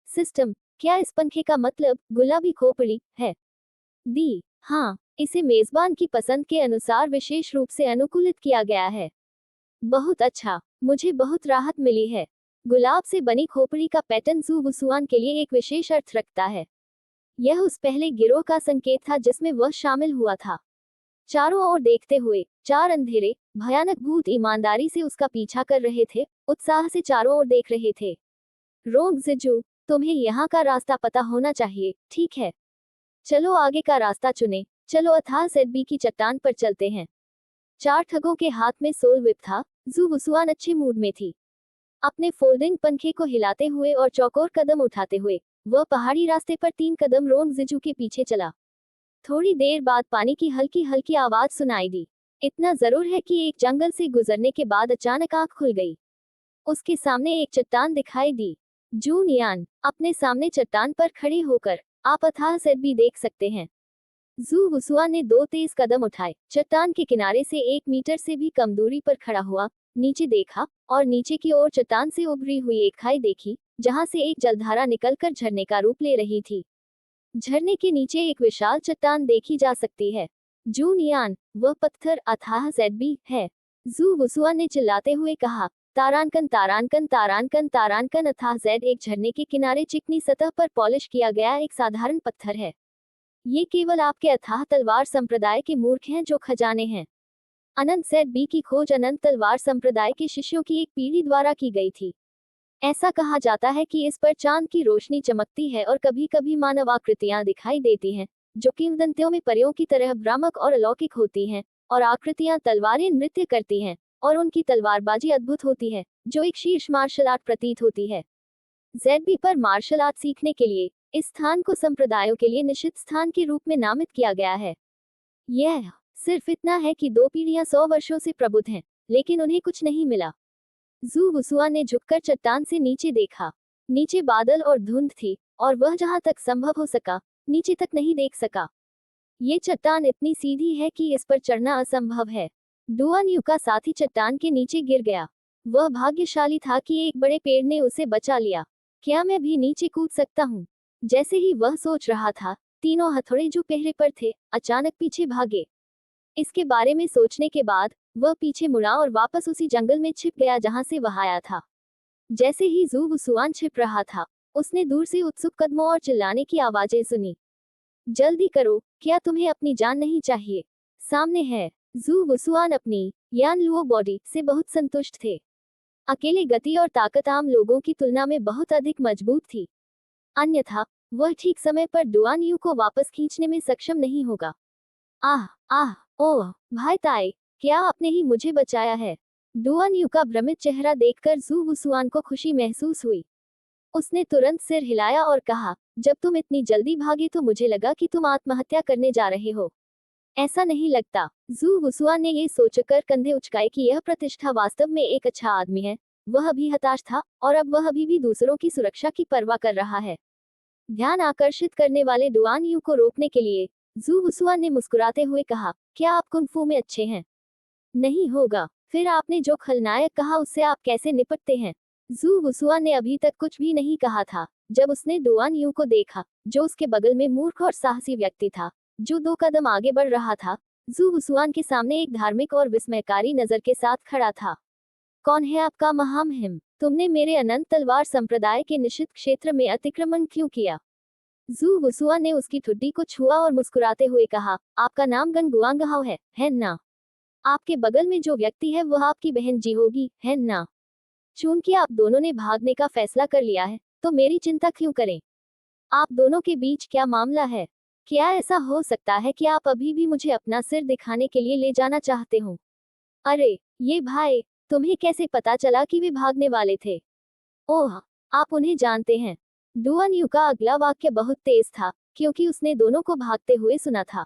सिस्टम, क्या इस पंखे का मतलब गुलाबी खोपड़ी है? दी हाँ, इसे मेजबान की पसंद के अनुसार विशेष रूप से अनुकूलित किया गया है। बहुत अच्छा, मुझे बहुत राहत मिली है। गुलाब से बनी खोपड़ी का पैटर्न जू वुसुआन के लिए एक विशेष अर्थ रखता है। यह उस पहले गिरोह का संकेत था जिसमें वह शामिल हुआ था। चारों ओर देखते हुए 4 अंधेरे, भयानक भूत ईमानदारी से उसका पीछा कर रहे थे, उत्साह से चारों ओर देख रहे थे। रोंग जिजू, तुम्हें यहाँ का रास्ता पता होना चाहिए, ठीक है? चलो आगे का रास्ता चुने। चलो अथाह सेडबी की चट्टान पर चलते हैं। 4 ठगों के हाथ में सोल विप था। जू वुसुआन अच्छे मूड में थी। अपने फोल्डिंग पंखे को हिलाते हुए और चौकोर कदम उठाते हुए वह पहाड़ी रास्ते पर 3 कदम रोंग जिजू के पीछे चला। थोड़ी देर बाद पानी की हल्की हल्की आवाज सुनाई दी। इतना जरूर है कि एक जंगल से गुजरने के बाद अचानक आंख खुल गई। उसके सामने एक चट्टान दिखाई दी। जून यान, अपने सामने चट्टान पर खड़े होकर आप अथाह सेडबी देख सकते हैं। जू वुसुआन ने 2 तेज कदम उठाए, चट्टान के किनारे से 1 मीटर से भी कम दूरी पर खड़ा हुआ, नीचे देखा और नीचे की ओर चट्टान से उभरी हुई एक खाई देखी, जहां से एक जलधारा निकलकर झरने का रूप ले रही थी। झरने के नीचे एक विशाल चट्टान देखी जा सकती है। जून यान, वह पत्थर अथाह सेडबी है। जू वुसुआन ने चिल्लाते हुए कहा, तारांकन तारांकन तारांकन तारांकन। अथाह जेड एक झरने के किनारे चिकनी सतह पर पॉलिश किया गया एक साधारण पत्थर है। ये केवल आपके अथाह तलवार संप्रदाय के मूर्ख हैं जो खजाने हैं। अनंत सेड बी की खोज अनंत तलवार संप्रदाय के शिष्यों की एक पीढ़ी द्वारा की गई थी। ऐसा कहा जाता है कि इस पर चांद की रोशनी चमकती है और कभी कभी मानव आकृतियां दिखाई देती हैं, जो किंवदंतियों में परियों की तरह भ्रामक और अलौकिक होती हैं, और आकृतियां तलवारें नृत्य करती हैं और उनकी तलवारबाजी अद्भुत होती है, जो एक शीर्ष मार्शल आर्ट प्रतीत होती है। जेडबी पर मार्शल आर्ट सीखने के लिए इस स्थान को संप्रदायों के लिए निषिद्ध स्थान के रूप में नामित किया गया है। यह सिर्फ इतना है कि 2 पीढ़ियां 100 वर्षों से प्रबुद्ध हैं, लेकिन उन्हें कुछ नहीं मिला। जू वुसुआ ने झुककर चट्टान से नीचे देखा। नीचे बादल और धुंध थी, और वह जहां तक संभव हो सका, नीचे तक नहीं देख सका। ये चट्टान इतनी सीधी है कि इस पर चढ़ना असंभव है। डुआन यू का साथी चट्टान के नीचे गिर गया। वह भाग्यशाली था कि एक बड़े पेड़ ने उसे बचा लिया। क्या मैं भी नीचे कूद सकता हूँ? जैसे ही वह सोच रहा था, तीनों हथौड़े जो पहरे पर थे, अचानक पीछे भागे। इसके बारे में सोचने के बाद वह पीछे मुड़ा और वापस उसी जंगल में छिप गया जहां से वह आया था। जैसे ही जू वुसुआन छिप रहा था, उसने दूर से उत्सुक कदमों और चिल्लाने की आवाजें सुनी। जल्दी करो, क्या तुम्हें अपनी जान नहीं चाहिए? सामने है। जू वुसुआन अपनी यान लुओ बॉडी से बहुत संतुष्ट थे। अकेले गति और ताकत आम लोगों की तुलना में बहुत अधिक मजबूत थी। अन्यथा वह ठीक समय पर डुआन यू को वापस खींचने में सक्षम नहीं होगा। आह आह, ओह भाई ताई, क्या आपने ही मुझे बचाया है? डुआन यू का भ्रमित चेहरा देखकर जू वुसुआन को खुशी महसूस हुई। उसने तुरंत सिर हिलाया और कहा, जब तुम इतनी जल्दी भागे तो मुझे लगा कि तुम आत्महत्या करने जा रहे हो। ऐसा नहीं लगता। जू वुसुआन ने ये सोचकर कंधे उचकाए कि यह प्रतिष्ठा वास्तव में एक अच्छा आदमी है। वह अभी हताश था, और अब वह अभी भी दूसरों की सुरक्षा की परवाह कर रहा है। ध्यान आकर्षित करने वाले डुआन यू को रोकने के लिए जू वुसुआन ने मुस्कुराते हुए कहा, क्या आप कुंग-फू में अच्छे हैं? नहीं होगा। फिर आपने जो खलनायक कहा उससे आप कैसे निपटते हैं? जू वुसुआन ने अभी तक कुछ भी नहीं कहा था जब उसने डुआन यू को देखा, जो उसके बगल में मूर्ख और साहसी व्यक्ति था, जो 2 कदम आगे बढ़ रहा था। जू वुसुआन के सामने एक धार्मिक और विस्मयकारी नजर के साथ खड़ा था। कौन है आपका महामहिम? तुमने मेरे अनंत तलवार संप्रदाय के निषिद्ध क्षेत्र में अतिक्रमण क्यों किया? जू वुसुआन ने उसकी ठुड्डी को छुआ और मुस्कुराते हुए कहा, आपका नाम गन गुआंगहाओ है ना? आपके बगल में जो व्यक्ति है वह आपकी बहन जी होगी, है ना? चूंकि आप दोनों ने भागने का फैसला कर लिया है, तो मेरी चिंता क्यों करें? आप दोनों के बीच क्या मामला है? क्या ऐसा हो सकता है कि आप अभी भी मुझे अपना सिर दिखाने के लिए ले जाना चाहते हो? अरे, ये भाई, तुम्हें कैसे पता चला कि वे भागने वाले थे? ओह, आप उन्हें जानते हैं। डुआन यू का अगला वाक्य बहुत तेज था, क्योंकि उसने दोनों को भागते हुए सुना था।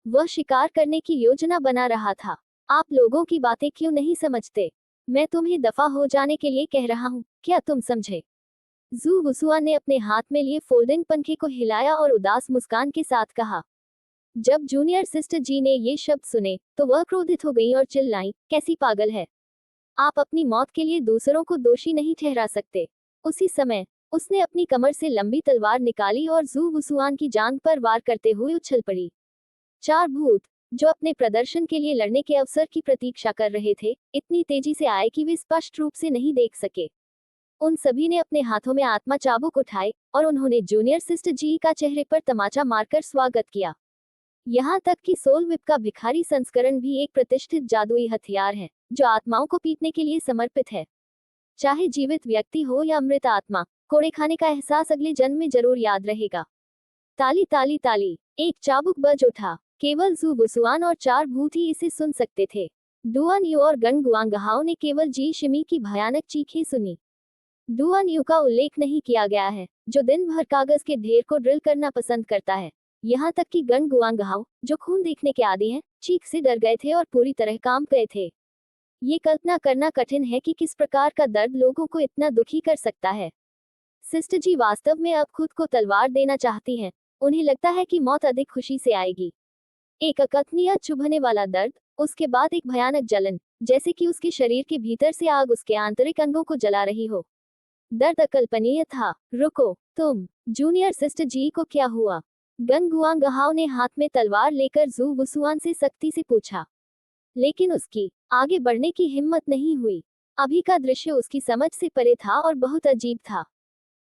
वह शिकार करने की योजना बना रहा था। आप लोगों की बातें क्यों नहीं समझते? मैं तुम्हें दफा हो जाने के लिए कह रहा हूँ, क्या तुम समझे? जू वुसुआन ने अपने हाथ में लिए फोल्डिंग पंखे को हिलाया और उदास मुस्कान के साथ कहा। जब जूनियर सिस्टर जी ने ये शब्द सुने, तो वह क्रोधित हो गई और चिल्लाई, कैसी पागल है? आप अपनी मौत के लिए दूसरों को दोषी नहीं ठहरा सकते। उसी समय उसने अपनी कमर से लंबी तलवार निकाली और जू वुसुआन की जांघ पर वार करते हुए उछल पड़ी। 4 भूत, जो अपने प्रदर्शन के लिए लड़ने के अवसर की प्रतीक्षा कर रहे थे, इतनी तेजी से आए कि वे स्पष्ट रूप से नहीं देख सके। उन सभी ने अपने हाथों में आत्मा चाबुक उठाए, और उन्होंने जूनियर सिस्टर जी का चेहरे पर तमाचा मारकर स्वागत किया। यहाँ तक कि सोल विप का भिखारी संस्करण भी एक प्रतिष्ठित जादुई हथियार है, जो आत्माओं को पीटने के लिए समर्पित है। चाहे जीवित व्यक्ति हो या मृत आत्मा, कोड़े खाने का एहसास अगले जन्म में जरूर याद रहेगा। ताली ताली ताली, एक चाबुक बज उठा। केवल जू वुसुआन और 4 भूत ही इसे सुन सकते थे। डुआन यू और गन गुआंगहाओ ने केवल जी शिमी की भयानक चीखें सुनी। डुआन यू का उल्लेख नहीं किया गया है, जो दिन भर कागज के ढेर को ड्रिल करना पसंद करता है। यहाँ तक कि गन गुआंगहाओ, जो खून देखने के आदी हैं, चीख से डर गए थे और पूरी तरह काम गए थे। ये कल्पना करना कठिन है कि किस प्रकार का दर्द लोगों को इतना दुखी कर सकता है। सिस्टर जी वास्तव में अब खुद को तलवार देना चाहती हैं। उन्हें लगता है कि मौत अधिक खुशी से आएगी। एक अकथनीय चुभने वाला दर्द, उसके बाद एक भयानक जलन, जैसे कि उसके शरीर के भीतर से आग उसके आंतरिक अंगों को जला रही हो। दर्द अकल्पनीय था। रुको, तुम। जूनियर सिस्टर जी को क्या हुआ? गन गुआंगहाओ ने हाथ में तलवार लेकर जू वुसुआन से सख्ती से पूछा। लेकिन उसकी आगे बढ़ने की हिम्मत नहीं हुई। अभी का दृश्य उसकी समझ से परे था और बहुत अजीब था।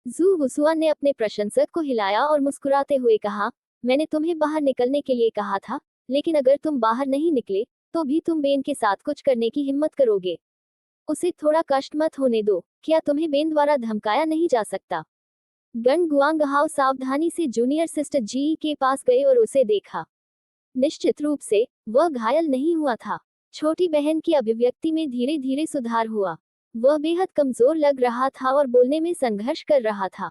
जू वुसुआन ने अपने प्रशंसक को हिलाया और मुस्कुराते हुए कहा, मैंने तुम्हें बाहर निकलने के लिए कहा था, लेकिन अगर तुम बाहर नहीं निकले, तो भी तुम बेन के साथ कुछ करने की हिम्मत करोगे। उसे थोड़ा कष्ट मत होने दो। क्या तुम्हें बेन द्वारा धमकाया नहीं जा सकता? गन गुआंगहाओ सावधानी से जूनियर सिस्टर जी के पास गए और उसे देखा। निश्चित रूप से वह घायल नहीं हुआ था। छोटी बहन की अभिव्यक्ति में धीरे धीरे सुधार हुआ। वह बेहद कमजोर लग रहा था और बोलने में संघर्ष कर रहा था।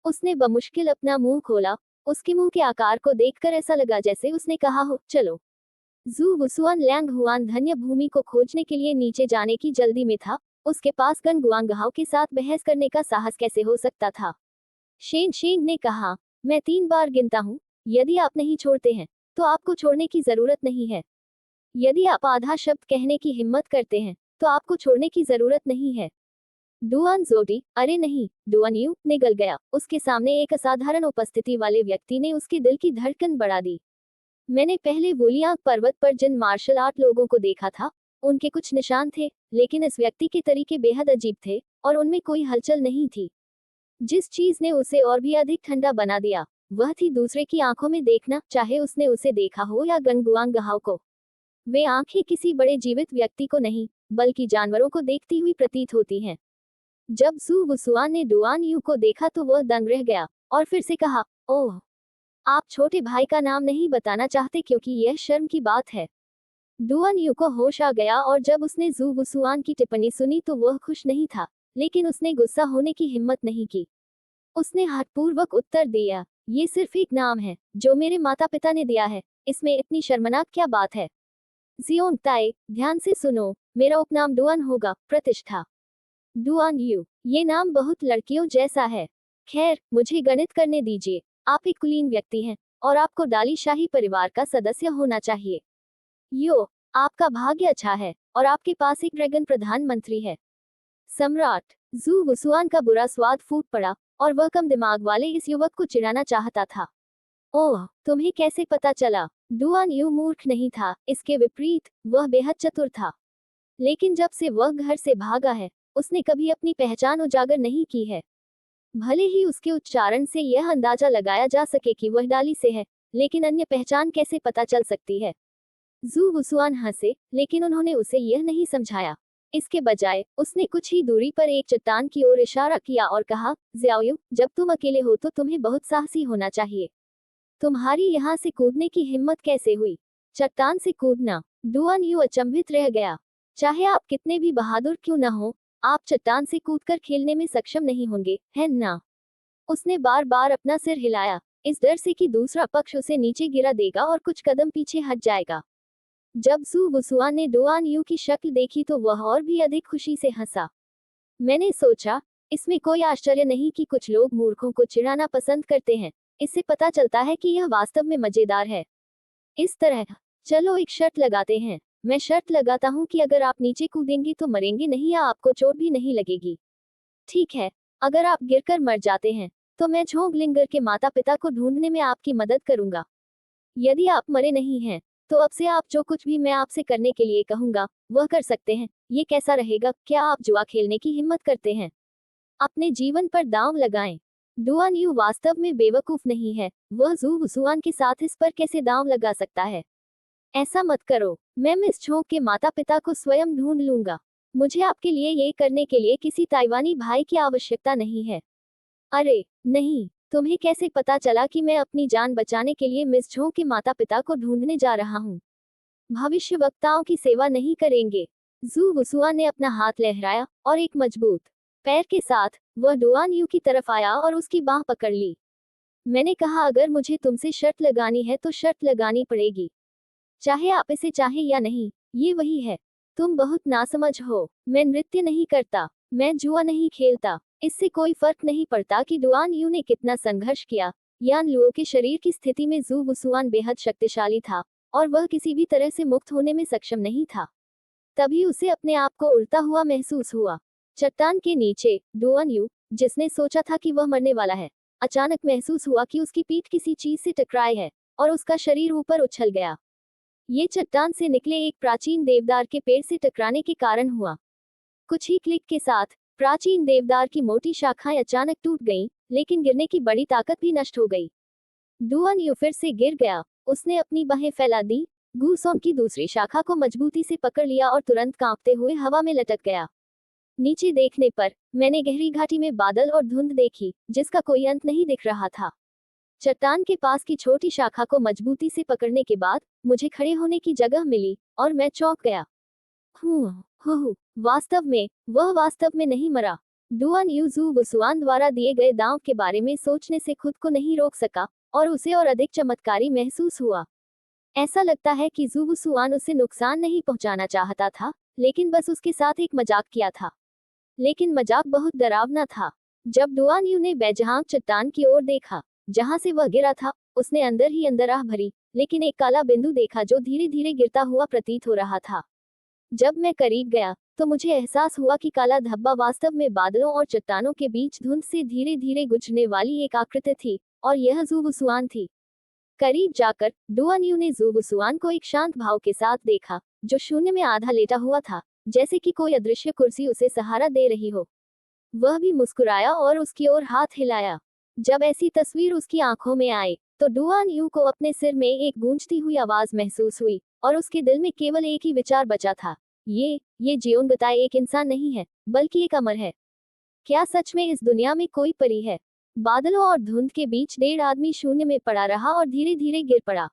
उसने बमुश्किल अपना मुंह खोला। उसके मुंह के आकार को देखकर ऐसा लगा जैसे उसने कहा हो, चलो। जू वुसुआन लैंग हुआन धन्य भूमि को खोजने के लिए नीचे जाने की जल्दी में था। उसके पास गन गुआंगहाओ के साथ बहस करने का साहस कैसे हो सकता था। शेन शेंग ने कहा, मैं 3 बार गिनता हूँ। यदि आप नहीं छोड़ते हैं तो आपको छोड़ने की जरूरत नहीं है। यदि आप आधा शब्द कहने की हिम्मत करते हैं तो आपको छोड़ने की जरूरत नहीं है। डुआन जोटी, अरे नहीं, डुआन यू निगल गया। उसके सामने एक असाधारण उपस्थिति वाले व्यक्ति ने उसके दिल की धड़कन बढ़ा दी। मैंने पहले वुलियांग पर्वत पर जिन मार्शल आर्ट लोगों को देखा था, उनके कुछ निशान थे, लेकिन इस व्यक्ति के तरीके बेहद अजीब थे और उनमें कोई हलचल नहीं थी। जिस चीज ने उसे और भी अधिक ठंडा बना दिया, वह थी दूसरे की आंखों में देखना, चाहे उसने उसे देखा हो या गंगुआंगहाओ को। वे आंखें किसी बड़े जीवित व्यक्ति को नहीं, बल्कि जानवरों को देखती हुई प्रतीत होती हैं। जब जू वुसुआन ने डुआन यू को देखा तो वह दंग रह गया और फिर से कहा, ओह, आप छोटे भाई का नाम नहीं बताना चाहते क्योंकि यह शर्म की बात है। डुआन यू को होश आ गया और जब उसने जू वुसुआन की टिप्पणी सुनी तो वह खुश नहीं था, लेकिन उसने गुस्सा होने की हिम्मत नहीं की। उसने हाथपूर्वक उत्तर दिया, ये सिर्फ एक नाम है जो मेरे माता पिता ने दिया है, इसमें इतनी शर्मनाक क्या बात है। जियोंग ताए, ध्यान से सुनो, मेरा उपनाम डुआन होगा, प्रतिष्ठा। डुआन यू, ये नाम बहुत लड़कियों जैसा है। खैर, मुझे गणित करने दीजिए। आप एक कुलीन व्यक्ति हैं और आपको डाली शाही परिवार का सदस्य होना चाहिए। यो, आपका भाग्य अच्छा है और आपके पास एक ड्रैगन प्रधानमंत्री है। सम्राट। जू वुसुआन का बुरा स्वाद फूट पड़ा और वह कम दिमाग वाले इस युवक को चिढ़ाना चाहता था। ओह, तुम्हें कैसे पता चला? डुआन यू मूर्ख नहीं था, इसके विपरीत वह बेहद चतुर था। लेकिन जब से वह घर से भागा है, उसने कभी अपनी पहचान उजागर नहीं की है। भले ही उसके उच्चारण से यह अंदाजा लगाया जा सके कि वह डाली से है, लेकिन अन्य पहचान कैसे पता चल सकती है। जू वुसुआन हंसे, लेकिन उन्होंने उसे यह नहीं समझाया। इसके बजाय उसने कुछ ही दूरी पर एक चट्टान की ओर इशारा किया और कहा, ज़ियाओयू, जब तुम अकेले हो तो तुम्हें बहुत साहसी होना चाहिए। तुम्हारी यहाँ से कूदने की हिम्मत कैसे हुई? चट्टान से कूदना? डुआन यू अचंभित रह गया। चाहे आप कितने भी बहादुर क्यों न हो, आप चट्टान से कूदकर खेलने में सक्षम नहीं होंगे, है ना? उसने बार बार अपना सिर हिलाया, इस डर से कि दूसरा पक्ष उसे नीचे गिरा देगा और कुछ कदम पीछे हट जाएगा। जब जू वुसुआन ने डुआन यू की शक्ल देखी तो वह और भी अधिक खुशी से हंसा। मैंने सोचा, इसमें कोई आश्चर्य नहीं कि कुछ लोग मूर्खों को चिढ़ाना पसंद करते हैं। इससे पता चलता है कि यह वास्तव में मजेदार है। इस तरह, चलो एक शर्त लगाते हैं। मैं शर्त लगाता हूँ कि अगर आप नीचे कूदेंगे तो मरेंगे नहीं या आपको चोट भी नहीं लगेगी। ठीक है, अगर आप गिरकर मर जाते हैं तो मैं झोंगलिंगर के माता पिता को ढूंढने में आपकी मदद करूंगा। यदि आप मरे नहीं हैं तो अब से आप जो कुछ भी मैं आपसे करने के लिए कहूंगा वह कर सकते हैं। ये कैसा रहेगा? क्या आप जुआ खेलने की हिम्मत करते हैं? अपने जीवन पर दांव लगाएं। डुआन यू वास्तव में बेवकूफ नहीं है, वह जू वुसुआन के साथ इस पर कैसे दांव लगा सकता है? ऐसा मत करो, मैं मिस झोंक के माता पिता को स्वयं ढूंढ लूंगा। मुझे आपके लिए ये करने के लिए किसी ताइवानी भाई की आवश्यकता नहीं है। अरे नहीं, तुम्हें कैसे पता चला कि मैं अपनी जान बचाने के लिए मिस झोंक के माता पिता को ढूंढने जा रहा हूँ? भविष्यवक्ताओं की सेवा नहीं करेंगे। जू वुसुआन ने अपना हाथ लहराया और एक मजबूत पैर के साथ वह डुआन यू की तरफ आया और उसकी बांह पकड़ ली। मैंने कहा, अगर मुझे तुमसे शर्त लगानी है तो शर्त लगानी पड़ेगी, चाहे आप इसे चाहें या नहीं। ये वही है। तुम बहुत नासमझ हो। मैं नृत्य नहीं करता, मैं जुआ नहीं खेलता। इससे कोई फर्क नहीं पड़ता कि डुआन यू ने कितना संघर्ष किया। यान लुओ के शरीर की स्थिति में जू वुसुआन बेहद शक्तिशाली था और वह किसी भी तरह से मुक्त होने में सक्षम नहीं था। तभी उसे अपने आप को उड़ता हुआ महसूस हुआ। चट्टान के नीचे डुआन यू, जिसने सोचा था कि वह मरने वाला है, अचानक महसूस हुआ कि उसकी पीठ किसी चीज से टकराई है और उसका शरीर ऊपर उछल गया। ये चट्टान से निकले एक प्राचीन देवदार के पेड़ से टकराने के कारण हुआ। कुछ ही क्लिक के साथ प्राचीन देवदार की मोटी शाखाएं अचानक टूट गईं, लेकिन गिरने की बड़ी ताकत भी नष्ट हो गई। डुआन यू फिर से गिर गया। उसने अपनी बाहें फैला दी, गूसों की दूसरी शाखा को मजबूती से पकड़ लिया और तुरंत कांपते हुए हवा में लटक गया। नीचे देखने पर मैंने गहरी घाटी में बादल और धुंध देखी, जिसका कोई अंत नहीं दिख रहा था। चट्टान के पास की छोटी शाखा को मजबूती से पकड़ने के बाद मुझे खड़े होने की जगह मिली और मैं चौंक गया। वास्तव में वह वास्तव में नहीं मरा। डुआन यू जू वुसुआन द्वारा दिए गए दांव के बारे में सोचने से खुद को नहीं रोक सका और उसे और अधिक चमत्कारी महसूस हुआ। ऐसा लगता है कि जू वुसुआन उसे नुकसान नहीं पहुंचाना चाहता था, लेकिन बस उसके साथ एक मजाक किया था। लेकिन मजाक बहुत डरावना था। जब डुआन यू ने बेजहां चट्टान की ओर देखा जहां से वह गिरा था, उसने अंदर ही अंदर आह भरी, लेकिन एक काला बिंदु देखा जो धीरे धीरे गिरता हुआ प्रतीत हो रहा था। जब मैं करीब गया तो मुझे एहसास हुआ कि काला धब्बा वास्तव में बादलों और चट्टानों के बीच धुंध से धीरे धीरे गुजरने वाली एक आकृति थी, और यह जू वुसुआन थी। करीब जाकर डुआन यू ने जू वुसुआन को एक शांत भाव के साथ देखा, जो शून्य में आधा लेटा हुआ था, जैसे कि कोई अदृश्य कुर्सी उसे सहारा दे रही हो। वह भी मुस्कुराया और उसकी ओर हाथ हिलाया। जब ऐसी तस्वीर उसकी आंखों में आई तो डुआन यू को अपने सिर में एक गूंजती हुई आवाज महसूस हुई, और उसके दिल में केवल एक ही विचार बचा था, ये जियोन बताए एक इंसान नहीं है, बल्कि एक अमर है। क्या सच में इस दुनिया में कोई परी है? बादलों और धुंध के बीच 1.5 आदमी शून्य में पड़ा रहा और धीरे धीरे गिर पड़ा।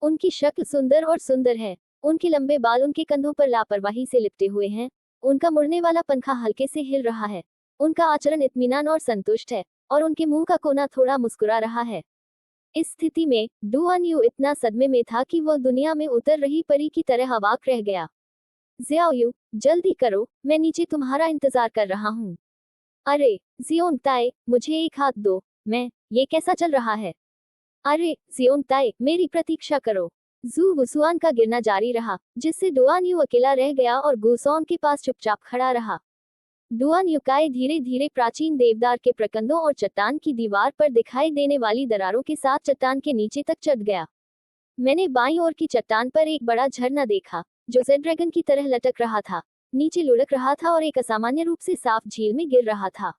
उनकी शक्ल सुंदर और सुंदर है। उनके लंबे बाल उनके कंधों पर लापरवाही से लिपटे हुए हैं। उनका मुड़ने वाला पंखा हल्के से हिल रहा है। उनका आचरण इत्मीनान और संतुष्ट है, और उनके मुंह का कोना थोड़ा मुस्कुरा रहा है। इस स्थिति में डुआन यू इतना सदमे में था कि वह दुनिया में उतर रही परी की तरह अवाक रह गया। ज़ियाओ यू, जल्दी करो, मैं नीचे तुम्हारा इंतजार कर रहा हूँ। अरे जियोंग ताए, मुझे एक हाथ दो। ये कैसा चल रहा है? अरे जियोंग ताए, मेरी प्रतीक्षा करो। जू वुसुआन का गिरना जारी रहा, जिससे डुआन यू अकेला रह गया और गुसोंग के पास चुपचाप खड़ा रहा। डुआन युकाई धीरे धीरे प्राचीन देवदार के प्रकंदों और चट्टान की दीवार पर दिखाई देने वाली दरारों के साथ चट्टान के नीचे तक चढ़ गया। मैंने बाईं ओर की चट्टान पर एक बड़ा झरना देखा, जो जेड ड्रैगन की तरह लटक रहा था, नीचे लुढ़क रहा था और एक असामान्य रूप से साफ झील में गिर रहा था।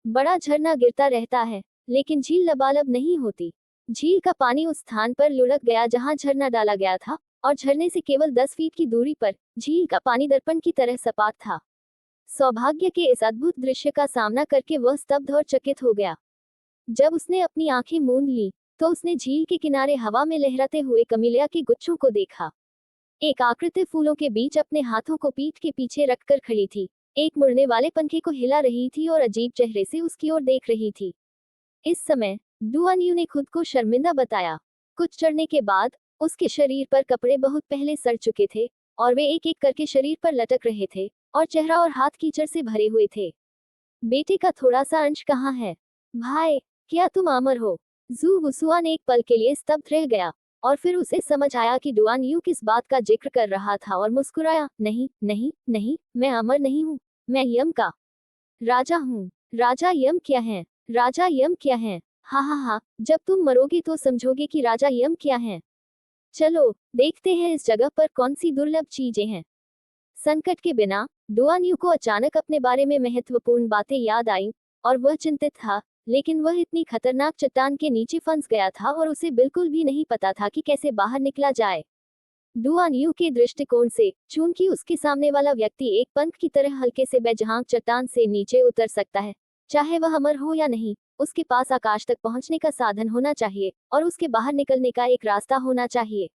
बड़ा झरना गिरता रहता है, लेकिन झील लबालब नहीं होती। झील का पानी उस स्थान पर लुढ़क गया जहां झरना डाला गया था, और झरने से केवल 10 फीट की दूरी पर झील का पानी दर्पण की तरह सपाट था। सौभाग्य के इस अद्भुत दृश्य का सामना करके वह स्तब्ध और चकित हो गया। जब उसने अपनी आंखें मूंद ली तो उसने झील के किनारे हवा में लहराते हुए कमीलिया के गुच्छों को देखा। एक आकृति फूलों के बीच अपने हाथों को पीठ के पीछे रखकर खड़ी थी, एक मुड़ने वाले पंखे को हिला रही थी और अजीब चेहरे से उसकी ओर देख रही थी। इस समय डुआन यू ने खुद को शर्मिंदा बताया। कुछ चढ़ने के बाद उसके शरीर पर कपड़े बहुत पहले सड़ चुके थे, और वे एक एक करके शरीर पर लटक रहे थे, और चेहरा और हाथ कीचड़ से भरे हुए थे। बेटे का थोड़ा सा अंश कहाँ है? भाई, क्या तुम अमर हो? जू वुसुआन एक पल के लिए स्तब्ध रह गया, और फिर उसे समझ आया कि डुआन यू किस बात का जिक्र कर रहा था और मुस्कुराया। नहीं नहीं नहीं, मैं अमर नहीं हूँ, मैं यम का राजा हूँ। राजा यम क्या है? राजा यम क्या है? हा हा हा, जब तुम मरोगे तो समझोगे कि राजा यम क्या है। चलो देखते हैं इस जगह पर कौन सी दुर्लभ चीजें हैं। संकट के बिना डुआन यू को अचानक अपने बारे में महत्वपूर्ण बातें याद आईं, और वह चिंतित था, लेकिन वह इतनी खतरनाक चट्टान के नीचे फंस गया था और उसे बिल्कुल भी नहीं पता था कि कैसे बाहर निकला जाए। डुआन यू के दृष्टिकोण से, चूंकि उसके सामने वाला व्यक्ति एक पंख की तरह हल्के से बेजहां चट्टान से नीचे उतर सकता है, चाहे वह अमर हो या नहीं, उसके पास आकाश तक पहुंचने का साधन होना चाहिए, और उसके बाहर निकलने का एक रास्ता होना चाहिए।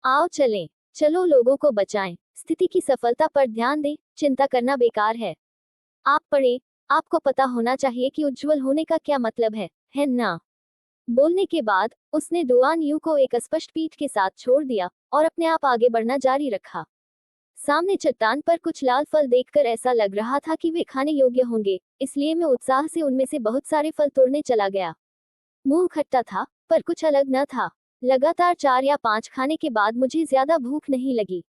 आओ चलें, चलो लोगों को बचाएं, स्थिति की सफलता पर ध्यान दें, चिंता करना बेकार है। आप पढ़ें, आपको पता होना चाहिए कि उज्जवल होने का क्या मतलब है ना? बोलने के बाद उसने डुआन यू को एक स्पष्ट पीठ के साथ छोड़ दिया और अपने आप आगे बढ़ना जारी रखा। सामने चट्टान पर कुछ लाल फल देखकर ऐसा लग रहा था कि वे खाने योग्य होंगे, इसलिए मैं उत्साह से उनमें से बहुत सारे फल तोड़ने चला गया। मुंह खट्टा था, पर कुछ अलग न था। लगातार 4 या 5 खाने के बाद मुझे ज्यादा भूख नहीं लगी।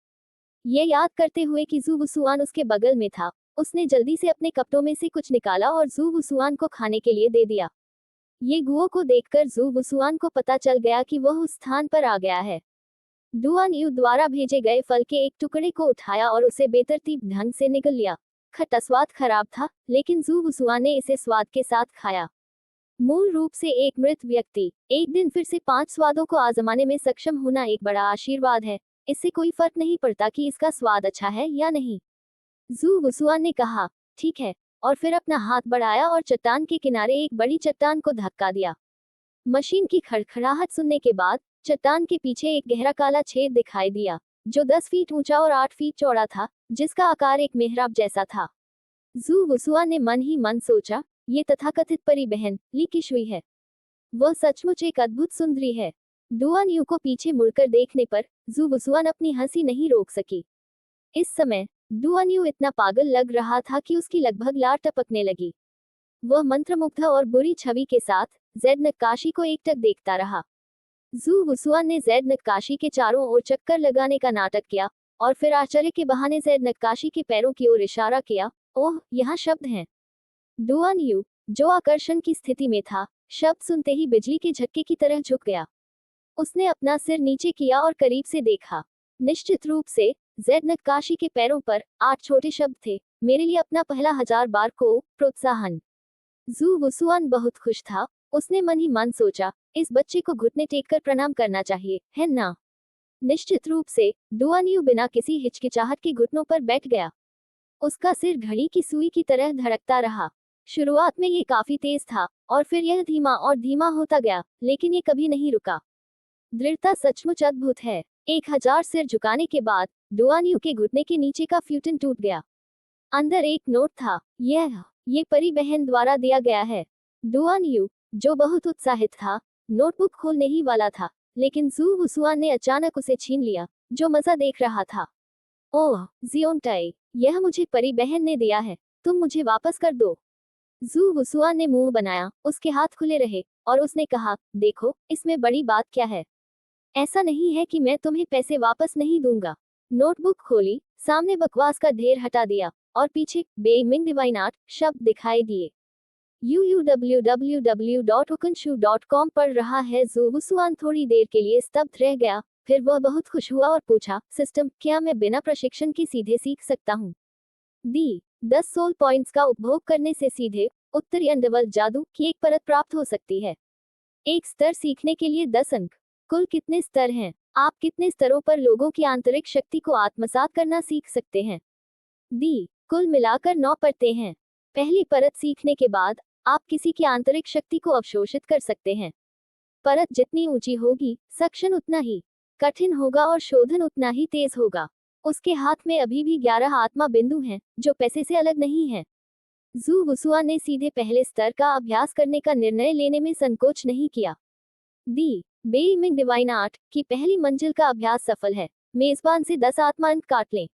ये याद करते हुए कि जू वुसुआन उसके बगल में था, उसने जल्दी से अपने कपड़ों में से कुछ निकाला और जू वुसुआन को खाने के लिए दे दिया। ये गुओ को देखकर जू वुसुआन को पता चल गया कि वह उस स्थान पर आ गया है। डुआन यू द्वारा भेजे गए फल के एक टुकड़े को उठाया और उसे बेतरतीब ढंग से निगल लिया। खट्टा स्वाद खराब था, लेकिन जू वुसुआन ने इसे स्वाद के साथ खाया। मूल रूप से एक मृत व्यक्ति एक दिन फिर से 5 स्वादों को आजमाने में सक्षम होना एक बड़ा आशीर्वाद है। इससे कोई फर्क नहीं पड़ता कि इसका स्वाद अच्छा है या नहीं। जू वुसुआन ने कहा, ठीक है, और फिर अपना हाथ बढ़ाया और चट्टान के किनारे एक बड़ी चट्टान को धक्का दिया। मशीन की खड़खड़ाहट सुनने के बाद चट्टान के पीछे एक गहरा काला छेद दिखाई दिया, जो 10 फीट ऊंचा और 8 फीट चौड़ा था, जिसका आकार एक मेहराब जैसा था। जू वुसुआन ने मन ही मन सोचा, ये तथाकथित परी बहन ली किशुई है। वह सचमुच एक अद्भुत सुंदरी है। डुआन यू को पीछे मुड़कर देखने पर जू वुसुआन अपनी हंसी नहीं रोक सकी। इस समय डुआन यू इतना पागल लग रहा था कि उसकी लगभग लार टपकने लगी। वह मंत्रमुग्ध और बुरी छवि के साथ जेड नक्काशी को एकटक देखता रहा। जू वुसुआन ने जेड नक्काशी के चारों ओर चक्कर लगाने का नाटक किया और फिर आश्चर्य के बहाने जेड नक्काशी के पैरों की ओर इशारा किया। ओह, यहाँ शब्द हैं। डुआन यू, जो आकर्षण की स्थिति में था, शब्द सुनते ही बिजली के झटके की तरह झुक गया। उसने अपना सिर नीचे किया और करीब से देखा। निश्चित रूप से जेड नक्काशी के पैरों पर 8 छोटे शब्द थे। मेरे लिए अपना पहला 1000 बार को प्रोत्साहन। जू वुसुआन बहुत खुश था। उसने मन ही मन सोचा, इस बच्चे को घुटने टेक कर प्रणाम करना चाहिए, है ना? निश्चित रूप से डुआन यू बिना किसी हिचकिचाहट के घुटनों पर बैठ गया। उसका सिर घड़ी की सुई की तरह धड़कता रहा। शुरुआत में ये काफी तेज था और फिर यह धीमा और धीमा होता गया, लेकिन ये कभी नहीं रुका। दृढ़ता सचमुच अद्भुत है। 1000 सिर झुकाने के बाद डुआन यू के घुटने के नीचे का फ्यूटन टूट गया। अंदर एक नोट था। ये परी बहन द्वारा दिया गया है। डुआन यू, जो बहुत उत्साहित था, नोटबुक खोलने ही वाला था, लेकिन जू वुसुआन ने अचानक उसे छीन लिया, जो मजा देख रहा था। ओह जियोंटाई, यह मुझे परी बहन ने दिया है, तुम मुझे वापस कर दो। जू वुसुआन ने मुंह बनाया, उसके हाथ खुले रहे और उसने कहा, देखो, इसमें बड़ी बात क्या है? ऐसा नहीं है कि मैं तुम्हें पैसे वापस नहीं दूंगा। नोटबुक खोली, सामने बकवास का ढेर हटा दिया और पीछे बेइमिंग डिवाइन आर्ट शब्द दिखाई दिए। www.okanshu.com पढ़ रहा है। जू वुसुआन थोड़ी देर के लिए स्तब्ध रह गया, फिर वह बहुत खुश हुआ और पूछा, सिस्टम, क्या मैं बिना प्रशिक्षण के सीधे सीख सकता हूँ? 10 सोल पॉइंट्स का उपभोग करने से सीधे उत्तरी अंडरवर्ल्ड जादू की एक परत प्राप्त हो सकती है। एक स्तर सीखने के लिए 10 अंक। कुल कितने स्तर हैं? आप कितने स्तरों पर लोगों की आंतरिक शक्ति को आत्मसात करना सीख सकते हैं? कुल मिलाकर 9 परतें हैं। पहली परत सीखने के बाद आप किसी की आंतरिक शक्ति को अवशोषित कर सकते हैं। परत जितनी ऊंची होगी, सक्शन उतना ही कठिन होगा और शोधन उतना ही तेज होगा। उसके हाथ में अभी भी 11 आत्मा बिंदु हैं, जो पैसे से अलग नहीं हैं। जू वुसुआन ने सीधे पहले स्तर का अभ्यास करने का निर्णय लेने में संकोच नहीं किया। बेइमिंग डिवाइन आर्ट की पहली मंजिल का अभ्यास सफल है। मेजबान से 10 आत्मा अंक काट लें।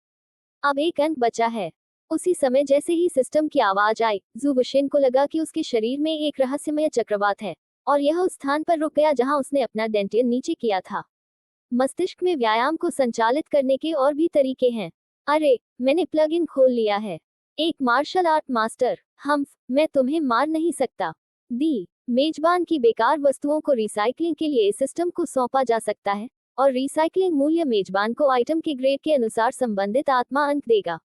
अब एक अंक बचा है। उसी समय जैसे ही सिस्टम की आवाज आई, जू वुशेन को लगा कि उसके शरीर में एक रहस्यमय चक्रवात है और यह उस स्थान पर रुक गया जहां उसने अपना डेंटियन नीचे किया था। मस्तिष्क में व्यायाम को संचालित करने के और भी तरीके हैं। अरे, मैंने प्लग इन खोल लिया है। एक मार्शल आर्ट मास्टर, मैं तुम्हें मार नहीं सकता। मेजबान की बेकार वस्तुओं को रिसाइकलिंग के लिए सिस्टम को सौंपा जा सकता है और रिसाइकलिंग मूल्य मेजबान को आइटम के ग्रेड के अनुसार संबंधित आत्मा अंक देगा।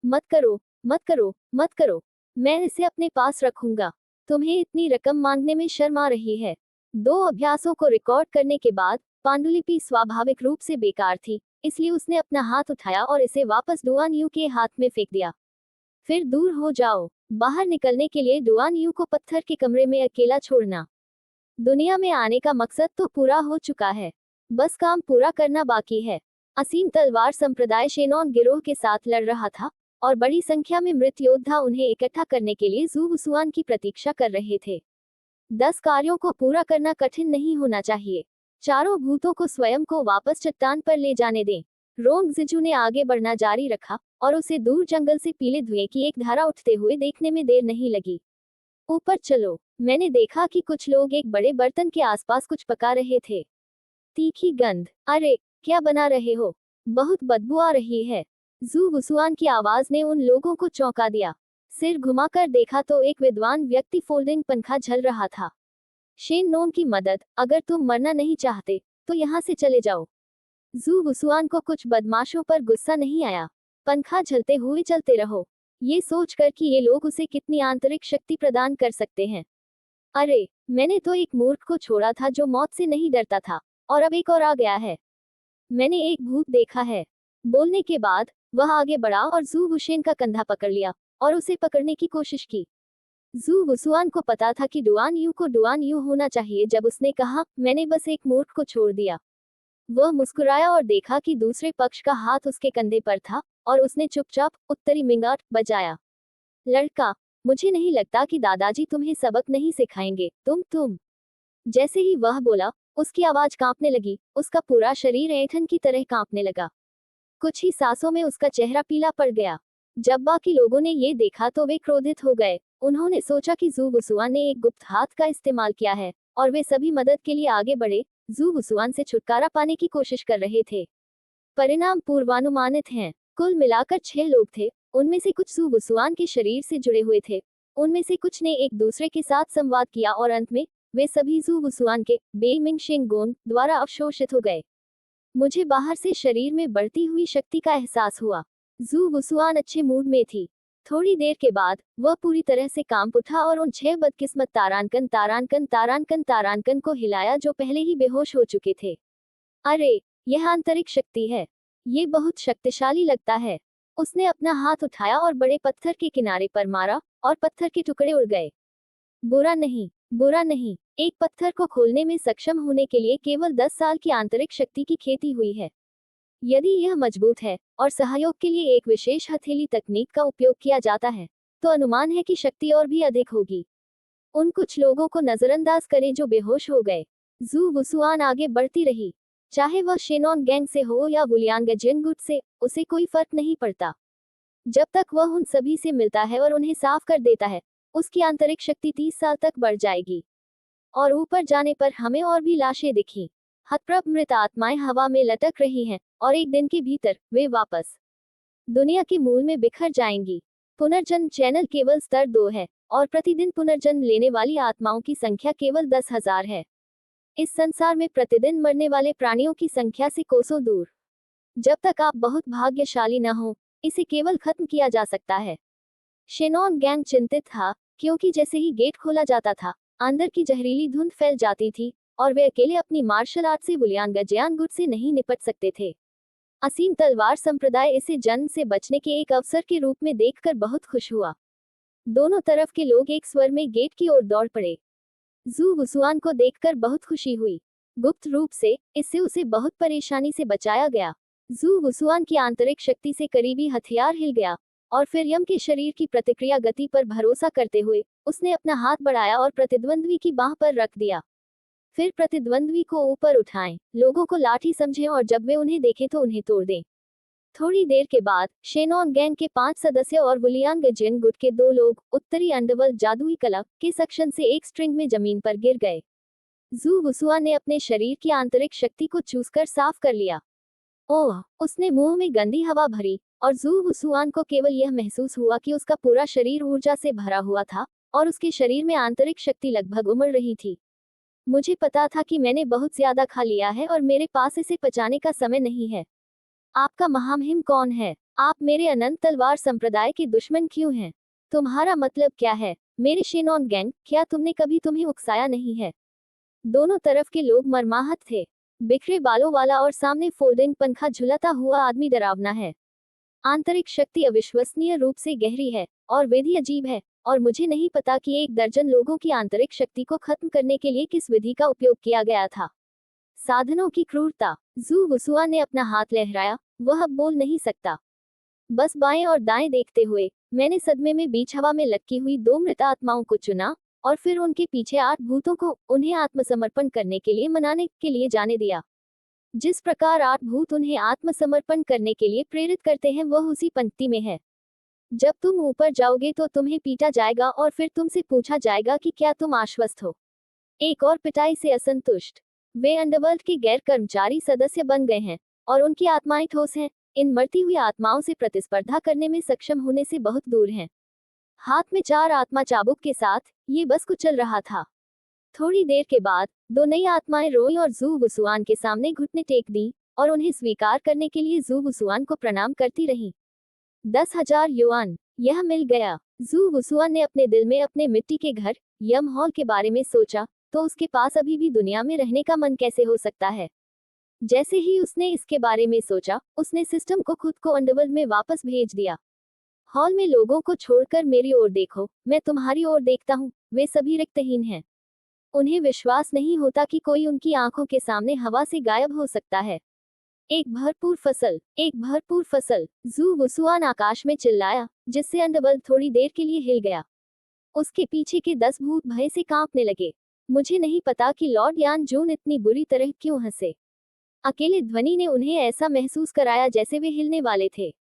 मत करो, मत करो, मत करो। मैं इसे अपने पास रखूंगा। तुम्हें इतनी रकम मांगने में शर्म आ रही है। 2 अभ्यासों को रिकॉर्ड करने के बाद पांडुलिपि स्वाभाविक रूप से बेकार थी, इसलिए उसने अपना हाथ उठाया और इसे वापस डुआन यू के हाथ में फेंक दिया। फिर दूर हो जाओ। बाहर निकलने के लिए डुआन यू को पत्थर के कमरे में अकेला छोड़ना। दुनिया में आने का मकसद तो पूरा हो चुका है, बस काम पूरा करना बाकी है। असीम तलवार संप्रदाय शेनॉन गिरोह के साथ लड़ रहा था और बड़ी संख्या में मृत योद्धा उन्हें इकट्ठा करने के लिए जू वुसुआन की प्रतीक्षा कर रहे थे। 10 कार्यों को पूरा करना कठिन नहीं होना चाहिए। चारों भूतों को स्वयं को वापस चट्टान पर ले जाने दें। रोंग जिजू ने आगे बढ़ना जारी रखा और उसे दूर जंगल से पीले धुएं की एक धारा उठते हुए देखने में देर नहीं लगी। ऊपर चलो। मैंने देखा कि कुछ लोग एक बड़े बर्तन के आसपास कुछ पका रहे थे। तीखी गंध। अरे, क्या बना रहे हो? बहुत बदबू आ रही है। जू वुसुआन की आवाज ने उन लोगों को चौंका दिया। सिर घुमाकर देखा तो एक विद्वान व्यक्ति फोल्डिंग पंखा झल रहा था। शेन नोन की मदद, अगर तुम मरना नहीं चाहते तो यहाँ से चले जाओ। जू वुसुआन को कुछ बदमाशों पर गुस्सा नहीं आया। पंखा झलते हुए चलते रहो, ये सोचकर कि ये लोग उसे कितनी आंतरिक शक्ति प्रदान कर सकते हैं। अरे, मैंने तो एक मूर्ख को छोड़ा था जो मौत से नहीं डरता था, और अब एक और आ गया है। मैंने एक भूत देखा है। बोलने के बाद वह आगे बढ़ा और जू वुशेन का कंधा पकड़ लिया और उसे पकड़ने की कोशिश की। जू वुसुआन को पता था कि डुआन यू होना चाहिए जब उसने कहा, मैंने बस एक मूर्ख को छोड़ दिया। वह मुस्कुराया और देखा कि दूसरे पक्ष का हाथ उसके कंधे पर था और उसने चुपचाप उत्तरी मिंगाट बजाया। लड़का, मुझे नहीं लगता कि दादाजी तुम्हें सबक नहीं सिखाएंगे। तुम। जैसे ही वह बोला, उसकी आवाज कांपने लगी, उसका पूरा शरीर ऐंठन की तरह कांपने लगा। कुछ ही सांसों में उसका चेहरा पीला पड़ गया। जब बाकी लोगों ने ये देखा तो वे क्रोधित हो गए। उन्होंने सोचा कि जू वुसुआन ने एक गुप्त हाथ का इस्तेमाल किया है, और वे सभी मदद के लिए आगे बढ़े, जू वुसुआन से छुटकारा पाने की कोशिश कर रहे थे। परिणाम पूर्वानुमानित हैं। कुल मिलाकर 6 लोग थे, उनमें से कुछ जू वुसुआन के शरीर से जुड़े हुए थे, उनमें से कुछ ने एक दूसरे के साथ संवाद किया और अंत में वे सभी जू वुसुआन के बेइमिंग शिंगगोंग द्वारा अवशोषित हो गए। मुझे बाहर से शरीर में बढ़ती हुई शक्ति का एहसास हुआ। जू वुसुआन अच्छे मूड में थी। थोड़ी देर के बाद वह पूरी तरह से कांप उठा और उन 6 बदकिस्मत तारानकन को हिलाया जो पहले ही बेहोश हो चुके थे। अरे, यह आंतरिक शक्ति है। ये बहुत शक्तिशाली लगता है। उसने अपना हाथ उठाया और बड़े पत्थर के किनारे पर मारा, और पत्थर के टुकड़े उड़ गए। बुरा नहीं। एक पत्थर को खोलने में सक्षम होने के लिए केवल 10 साल की आंतरिक शक्ति की खेती हुई है। यदि यह मजबूत है और सहयोग के लिए एक विशेष हथेली तकनीक का उपयोग किया जाता है, तो अनुमान है कि शक्ति और भी अधिक होगी। उन कुछ लोगों को नजरअंदाज करें जो बेहोश हो गए। जू वुसुआन आगे बढ़ती रही। चाहे वह शेनॉन गैंग से हो या वुलियांगजिनगुट से, उसे कोई फर्क नहीं पड़ता। जब तक वह उन सभी से मिलता है और उन्हें साफ कर देता है, उसकी आंतरिक शक्ति 30 साल तक बढ़ जाएगी। और ऊपर जाने पर हमें और भी लाशें दिखीं। हतप्रभ मृत आत्माएं हवा में लटक रही हैं, और एक दिन के भीतर वे वापस दुनिया के मूल में बिखर जाएंगी। पुनर्जन्म चैनल केवल स्तर 2 है, और प्रतिदिन पुनर्जन्म लेने वाली आत्माओं की संख्या केवल 10,000 है। इस संसार में प्रतिदिन मरने वाले प्राणियों की संख्या से कोसों दूर। जब तक आप बहुत भाग्यशाली न हो, इसे केवल खत्म किया जा सकता है। शेनॉन गैंग चिंतित था, क्योंकि जैसे ही गेट खोला जाता था, अंदर की जहरीली धुंध फैल जाती थी, और वे अकेले अपनी मार्शल आर्ट से वुलियांगजियानगुट से नहीं निपट सकते थे। असीम तलवार संप्रदाय इसे जन्म से बचने के एक अवसर के रूप में देखकर बहुत खुश हुआ। दोनों तरफ के लोग एक स्वर में गेट की ओर दौड़ पड़े। जू वुसुआन को देखकर बहुत खुशी हुई। गुप्त रूप से इससे उसे बहुत परेशानी से बचाया गया। जू वुसुआन की आंतरिक शक्ति से करीबी हथियार हिल गया, और फिर यम के शरीर की प्रतिक्रिया गति पर भरोसा करते हुए उसने अपना हाथ बढ़ाया और प्रतिद्वंद्वी की बाह पर रख दिया। फिर प्रतिद्वंद्वी को ऊपर उठाएं, लोगों को लाठी समझें और जब वे उन्हें देखें तो उन्हें तोड़ दें। थोड़ी देर के बाद शेनॉन गैंग के 5 सदस्य और वुलियांगजिनगुट के 2 लोग उत्तरी अंडरवर्ल्ड जादुई कला के सक्शन से एक स्ट्रिंग में जमीन पर गिर गए। जू वुसुआन ने अपने शरीर की आंतरिक शक्ति को चूसकर साफ कर लिया। ओह, उसने मुंह में गंदी हवा भरी, और जू वुसुआन को केवल यह महसूस हुआ कि उसका पूरा शरीर ऊर्जा से भरा हुआ था, और उसके शरीर में आंतरिक शक्ति लगभग उमड़ रही थी। मुझे पता था कि मैंने बहुत ज्यादा खा लिया है और मेरे पास इसे पचाने का समय नहीं है। आपका महामहिम कौन है? आप मेरे अनंत तलवार संप्रदाय के दुश्मन क्यों हैं? तुम्हारा मतलब क्या है? मेरे शेनॉन गैंग, क्या तुमने कभी तुम्हें उकसाया नहीं है? दोनों तरफ के लोग मर्माहत थे। बिखरे बालों वाला और सामने फोल्डिंग पंखा झुलाता हुआ आदमी डरावना है। आंतरिक शक्ति अविश्वसनीय रूप से गहरी है, और विधि अजीब है, और मुझे नहीं पता कि 1 दर्जन लोगों की आंतरिक शक्ति को खत्म करने के लिए किस विधि का उपयोग किया गया था। साधनों की क्रूरता। जू वुसुआन ने अपना हाथ लहराया, वह अब बोल नहीं सकता। बस बाएं और दाएं देखते हुए मैंने सदमे में बीच हवा में लटकी हुई 2 मृत आत्माओं को चुना, और फिर उनके पीछे 8 भूतों को उन्हें आत्मसमर्पण करने के लिए मनाने के लिए जाने दिया। जिस प्रकार 8 भूत उन्हें आत्मसमर्पण करने के लिए प्रेरित करते हैं, वह उसी पंक्ति में है। जब तुम ऊपर जाओगे तो तुम्हें पीटा जाएगा और फिर तुमसे पूछा जाएगा कि क्या तुम आश्वस्त हो। एक और पिटाई से असंतुष्ट वे अंडरवर्ल्ड के गैर कर्मचारी सदस्य बन गए हैं, और उनकी आत्माएं ठोस हैं, इन मरती हुई आत्माओं से प्रतिस्पर्धा करने में सक्षम होने से बहुत दूर हैं। हाथ में 4 आत्मा चाबुक के साथ ये बस कुचल रहा था। थोड़ी देर के बाद 2 नई आत्माएं रोई और जू वुसुआन के सामने घुटने टेक दी, और उन्हें स्वीकार करने के लिए जू वुसुआन को प्रणाम करती रहीं। 10,000 युआन, यह मिल गया। जू वुसुआन ने अपने दिल में अपने मिट्टी के घर यम हॉल के बारे में सोचा, तो उसके पास अभी भी दुनिया में रहने का मन कैसे हो सकता है। जैसे ही उसने इसके बारे में सोचा, उसने सिस्टम को खुद को अंडरवर्ल्ड में वापस भेज दिया। हॉल में लोगों को छोड़कर मेरी ओर देखो, मैं तुम्हारी ओर देखता हूँ, वे सभी रक्तहीन हैं। उन्हें विश्वास नहीं होता कि कोई उनकी आंखों के सामने हवा से गायब हो सकता है। एक भरपूर फसल, एक भरपूर फसल, जू वुसुआन आकाश में चिल्लाया, जिससे अंडरवर्ल्ड थोड़ी देर के लिए हिल गया। उसके पीछे के 10 भूत भय से कांपने लगे। मुझे नहीं पता कि लॉर्ड यान जून इतनी बुरी तरह क्यों हंसे। अकेले ध्वनि ने उन्हें ऐसा महसूस कराया जैसे वे हिलने वाले थे।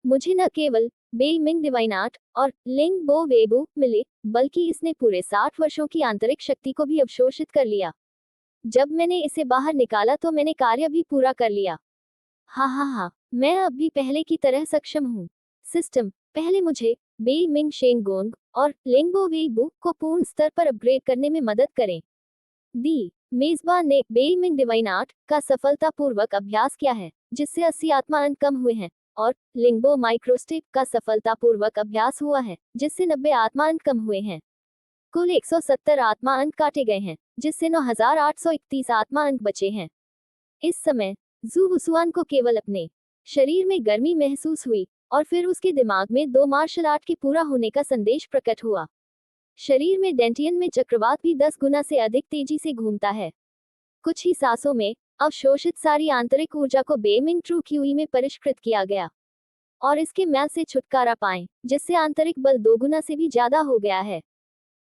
मुझे न केवल बेई मिंग डिवाइन आर्ट और लिंग बो वेबू मिले, बल्कि इसने पूरे 60 वर्षों की आंतरिक शक्ति को भी अवशोषित कर लिया। जब मैंने इसे बाहर निकाला तो मैंने कार्य भी पूरा कर लिया। हाँ, मैं अब भी पहले की तरह सक्षम हूँ। सिस्टम, पहले मुझे बेई मिंग शेंगोंग और लिंगबो वेबू को पूर्ण स्तर पर अपग्रेड करने में मदद करें। दी मेजबान ने बेई मिंग डिवाइन आर्ट का सफलतापूर्वक अभ्यास किया है, जिससे 80 आत्मा अंक कम हुए हैं, और लिंगबो माइक्रोस्टेप का सफलतापूर्वक अभ्यास हुआ है, जिससे 90 आत्मा अंक कम हुए हैं। कुल 170 आत्मा अंक काटे गए हैं, जिससे 9831 आत्मा अंक बचे हैं। इस समय जू वुसुआन को केवल अपने शरीर में गर्मी महसूस हुई, और फिर उसके दिमाग में 2 मार्शल आर्ट के पूरा होने का संदेश प्रकट हुआ। शरीर में डेंटियन में चक्रवात भी 10 गुना से अधिक तेजी से घूमता है। कुछ ही सांसों में अवशोषित सारी आंतरिक ऊर्जा को बेमिंग ट्रू क्यूई में परिष्कृत किया गया, और इसके मैल से छुटकारा पाएं, जिससे आंतरिक बल 2 गुना से भी ज्यादा हो गया है।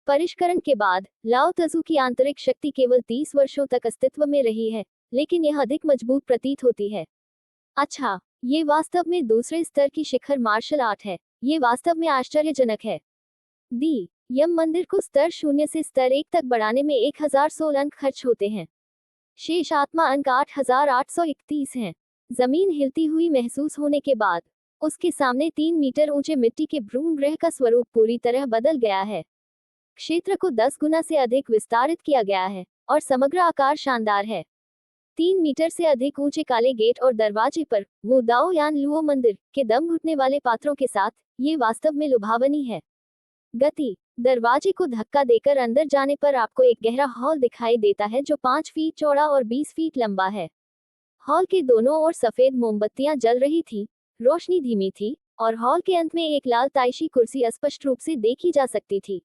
परिष्करण के बाद लाओ तजू की आंतरिक शक्ति केवल 30 वर्षों तक अस्तित्व में रही है, लेकिन यह अधिक मजबूत प्रतीत होती है। अच्छा, ये वास्तव में दूसरे स्तर की शिखर मार्शल आर्ट है। ये वास्तव में आश्चर्यजनक है। दी यम मंदिर को स्तर 0 से स्तर 1 तक बढ़ाने में 1016 अंक खर्च होते हैं। शेष आत्मा अंक 8831 हैं। जमीन हिलती हुई महसूस होने के बाद उसके सामने 3 मीटर ऊंचे मिट्टी के भ्रूण ग्रह का स्वरूप पूरी तरह बदल गया है। क्षेत्र को 10 गुना से अधिक विस्तारित किया गया है, और समग्र आकार शानदार है। 3 मीटर से अधिक ऊंचे काले गेट और दरवाजे पर वो दाओ यान लुओ मंदिर के दम घुटने वाले पात्रों के साथ, ये वास्तव में लुभावनी है। गति, दरवाजे को धक्का देकर अंदर जाने पर आपको एक गहरा हॉल दिखाई देता है जो 5 फीट चौड़ा और 20 फीट लंबा है। हॉल के दोनों ओर सफेद मोमबत्तियां जल रही थी, रोशनी धीमी थी, और हॉल के अंत में एक लाल ताइशी कुर्सी स्पष्ट रूप से देखी जा सकती थी।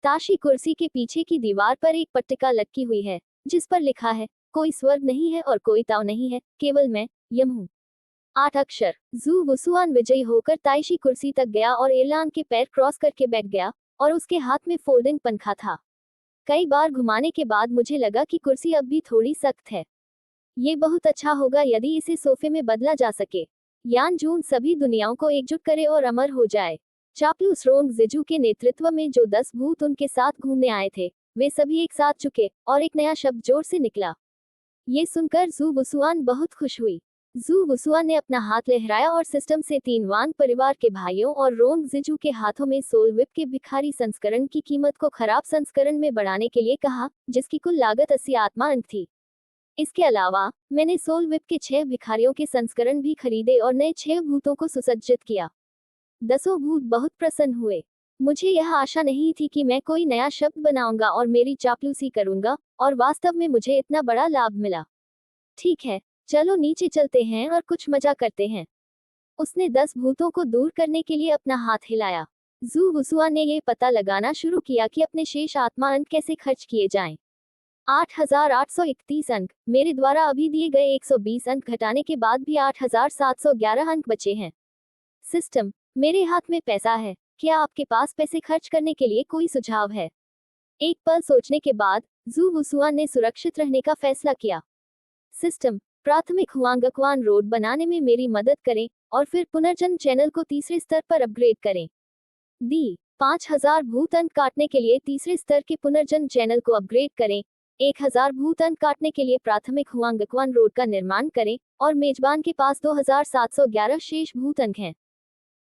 ताशी कुर्सी के पीछे की दीवार पर एक पट्टिका लटकी हुई है, जिस पर लिखा है, कोई स्वर्ग नहीं है और कोई ताव नहीं है, केवल मैं, यम हूँ। 8 अक्षर। जू वुसुआन विजयी होकर ताइशी कुर्सी तक गया और एलान के पैर क्रॉस करके बैठ गया, और उसके हाथ में फोल्डिंग पंखा था। कई बार घुमाने के बाद मुझे लगा कि कुर्सी अब भी थोड़ी सख्त है। ये बहुत अच्छा होगा यदि इसे सोफे में बदला जा सके। यान जून सभी दुनियाओं को एकजुट करे और अमर हो जाए। चापलूस रोंग जिजू के नेतृत्व में जो 10 भूत उनके साथ घूमने आए थे, वे सभी एक साथ चुके, और एक नया शब्द जोर से निकला। ये सुनकर जू वुसुआन बहुत खुश हुई। जू वुसुआन ने अपना हाथ लहराया और सिस्टम से 3 वांग परिवार के भाइयों और रोंग जिजू के हाथों में सोल विप के भिखारी संस्करण की कीमत को खराब संस्करण में बढ़ाने के लिए कहा, जिसकी कुल लागत 80 आत्मा अंक थी। इसके अलावा मैंने सोल विप के 6 भिखारियों के संस्करण भी खरीदे और नए 6 भूतों को सुसज्जित किया। 10 भूत बहुत प्रसन्न हुए। मुझे यह आशा नहीं थी कि मैं कोई नया शब्द बनाऊंगा और मेरी चापलूसी करूंगा, और वास्तव में मुझे इतना बड़ा लाभ मिला। ठीक है, चलो नीचे चलते हैं और कुछ मजा करते हैं। उसने 10 भूतों को दूर करने के लिए अपना हाथ हिलाया। जू वुसुआन ने यह पता लगाना शुरू किया कि अपने शेष आत्मा अंक कैसे खर्च किए जाएं। 8831 अंक, मेरे द्वारा अभी दिए गए 120 अंक घटाने के बाद भी 8711 अंक बचे हैं। सिस्टम, मेरे हाथ में पैसा है, क्या आपके पास पैसे खर्च करने के लिए कोई सुझाव है? एक पल सोचने के बाद जू वुसुआन ने सुरक्षित रहने का फैसला किया। सिस्टम, प्राथमिक हुआंगक्वान रोड बनाने में मेरी मदद करें, और फिर पुनर्जन्म चैनल को तीसरे स्तर पर अपग्रेड करें। दी 5000 भूत अंक काटने के लिए तीसरे स्तर के पुनर्जन्म चैनल को अपग्रेड करें। 1000 भूत अंक काटने के लिए प्राथमिक हुआंगक्वान रोड का निर्माण करें, और मेजबान के पास 2711 शेष भूत अंक हैं।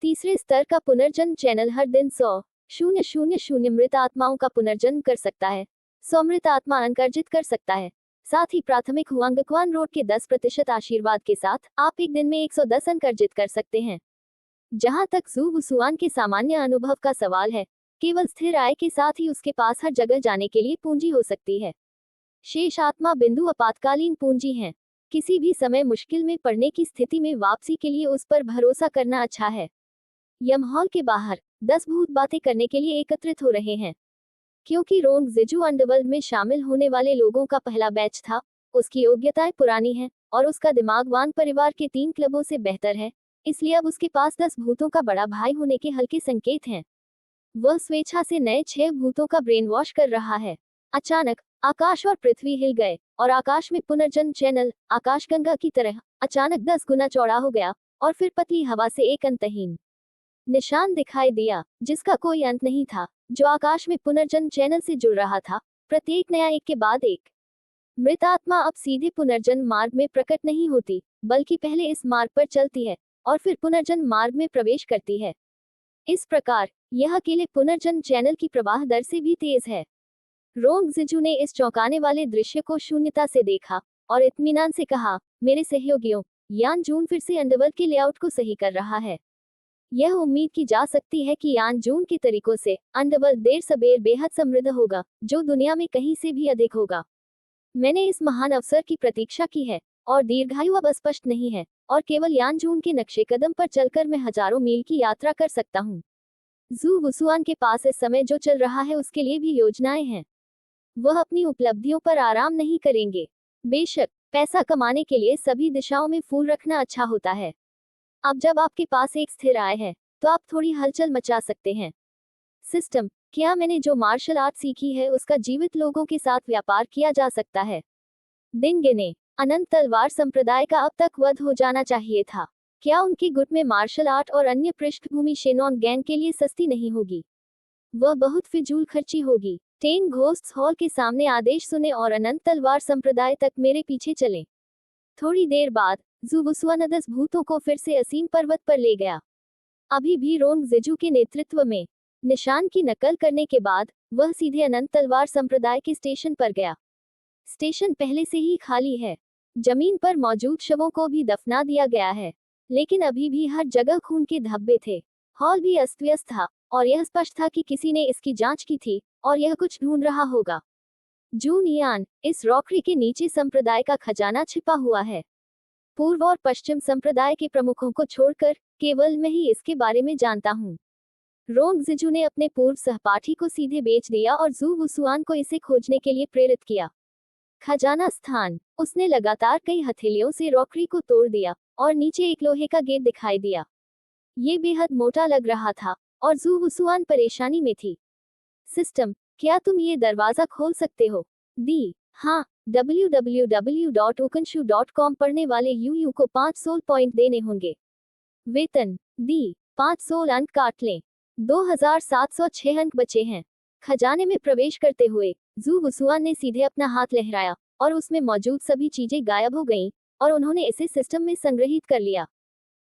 तीसरे स्तर का पुनर्जन्म चैनल हर दिन 100,000 मृत आत्माओं का पुनर्जन्म कर सकता है। 100 मृत आत्मा अंक अर्जित कर सकता है। साथ ही प्राथमिक हुआंगक्वान रोड के 10% आशीर्वाद के साथ आप एक दिन में 110 अंक अर्जित कर सकते हैं। जहां तक जू वुसुआन के सामान्य अनुभव का सवाल है, केवल स्थिर आय के साथ ही उसके पास हर जगह जाने के लिए पूंजी हो सकती है। शेष आत्मा बिंदु आपातकालीन पूंजी हैं। किसी भी समय मुश्किल में पड़ने की स्थिति में वापसी के लिए उस पर भरोसा करना अच्छा है। यमहॉल के बाहर 10 भूत बातें करने के लिए एकत्रित हो रहे हैं। क्योंकि रोंग जिजू अंडरवर्ल्ड में शामिल होने वाले लोगों का पहला बैच था, उसकी योग्यताएं पुरानी हैं, और उसका दिमाग वान परिवार के 3 क्लबों से बेहतर है, इसलिए अब उसके पास 10 भूतों का बड़ा भाई होने के हल्के संकेत हैं। वह स्वेच्छा से नए 6 भूतों का ब्रेन वॉश कर रहा है। अचानक आकाश और पृथ्वी हिल गए और आकाश में पुनर्जन्म चैनल आकाशगंगा की तरह अचानक 10 गुना चौड़ा हो गया और फिर पतली हवा से एक अंतहीन निशान दिखाई दिया जिसका कोई अंत नहीं था, जो आकाश में पुनर्जन्म चैनल से जुड़ रहा था, प्रत्येक नया एक के बाद एक। मृत आत्मा अब सीधे पुनर्जन्म मार्ग में प्रकट नहीं होती, बल्कि पहले इस मार्ग पर चलती है और फिर पुनर्जन्म मार्ग में प्रवेश करती है। इस प्रकार यह अकेले पुनर्जन्म चैनल की प्रवाह दर से भी तेज है। रोंग जिजू ने इस चौंकाने वाले दृश्य को शून्यता से देखा और इत्मीनान से कहा, मेरे सहयोगियों, यान जून फिर से अंडरवर्ल्ड के लेआउट को सही कर रहा है। यह उम्मीद की जा सकती है कि यान जून के तरीकों से अंडरवर्ल्ड देर सबेर बेहद समृद्ध होगा, जो दुनिया में कहीं से भी अधिक होगा। मैंने इस महान अवसर की प्रतीक्षा की है और दीर्घायु अब स्पष्ट नहीं है और केवल यान जून के नक्शे कदम पर चलकर मैं हजारों मील की यात्रा कर सकता हूँ। जू वुसुआन के पास इस समय जो चल रहा है उसके लिए भी योजनाएं हैं। वह अपनी उपलब्धियों पर आराम नहीं करेंगे। बेशक पैसा कमाने के लिए सभी दिशाओं में फूल रखना अच्छा होता है। अब जब आपके पास एक स्थिर आय है तो आप थोड़ी हलचल मचा सकते हैं। सिस्टम, क्या मैंने जो मार्शल आर्ट सीखी है उसका जीवित लोगों के साथ व्यापार किया जा सकता है? दिन गिने। अनंत तलवार संप्रदाय का अब तक वध हो जाना चाहिए था। क्या उनके गुट में मार्शल आर्ट और अन्य पृष्ठभूमि शेनॉन गैंग के लिए सस्ती नहीं होगी? वह बहुत फिजूल खर्ची होगी। टेन घोस्ट्स हॉल के सामने आदेश सुने और अनंत तलवार संप्रदाय तक मेरे पीछे चले। थोड़ी देर बाद जू वुसुआन 10 भूतों को फिर से असीम पर्वत पर ले गया। अभी भी रोंग जिजू के नेतृत्व में। निशान की नकल करने के बाद वह सीधे अनंत तलवार संप्रदाय के स्टेशन पर गया। स्टेशन पहले से ही खाली है। जमीन पर मौजूद शवों को भी दफना दिया गया है, लेकिन अभी भी हर जगह खून के धब्बे थे। हॉल भी अस्त व्यस्त था और यह स्पष्ट था कि किसी ने इसकी जांच की थी और यह कुछ ढूंढ रहा होगा। जून यान, इस रॉकरी के नीचे संप्रदाय का खजाना छिपा हुआ है। पूर्व और पश्चिम संप्रदाय के प्रमुखों को छोड़कर केवल मैं ही इसके बारे में जानता हूँ। रोंग जिजू ने अपने पूर्व सहपाठी को सीधे बेच दिया और जू वुसुआन को इसे खोजने के लिए प्रेरित किया। खजाना स्थान, उसने लगातार कई हथेलियों से रॉकरी को तोड़ दिया और नीचे एक लोहे का गेट दिखाई दिया। ये बेहद मोटा लग रहा था और जू वुसुआन परेशानी में थी। सिस्टम, क्या तुम ये दरवाजा खोल सकते हो? दी, हाँ। www.ukenshu.com पढ़ने वाले यूयू को 5 सोल पॉइंट देने होंगे। वेतन, दी, 5 सोल अंक काट लें। 2706 अंक बचे हैं। खजाने में प्रवेश करते हुए जू वुसुआन ने सीधे अपना हाथ लहराया और उसमें मौजूद सभी चीजें गायब हो गईं और उन्होंने इसे सिस्टम में संग्रहित कर लिया।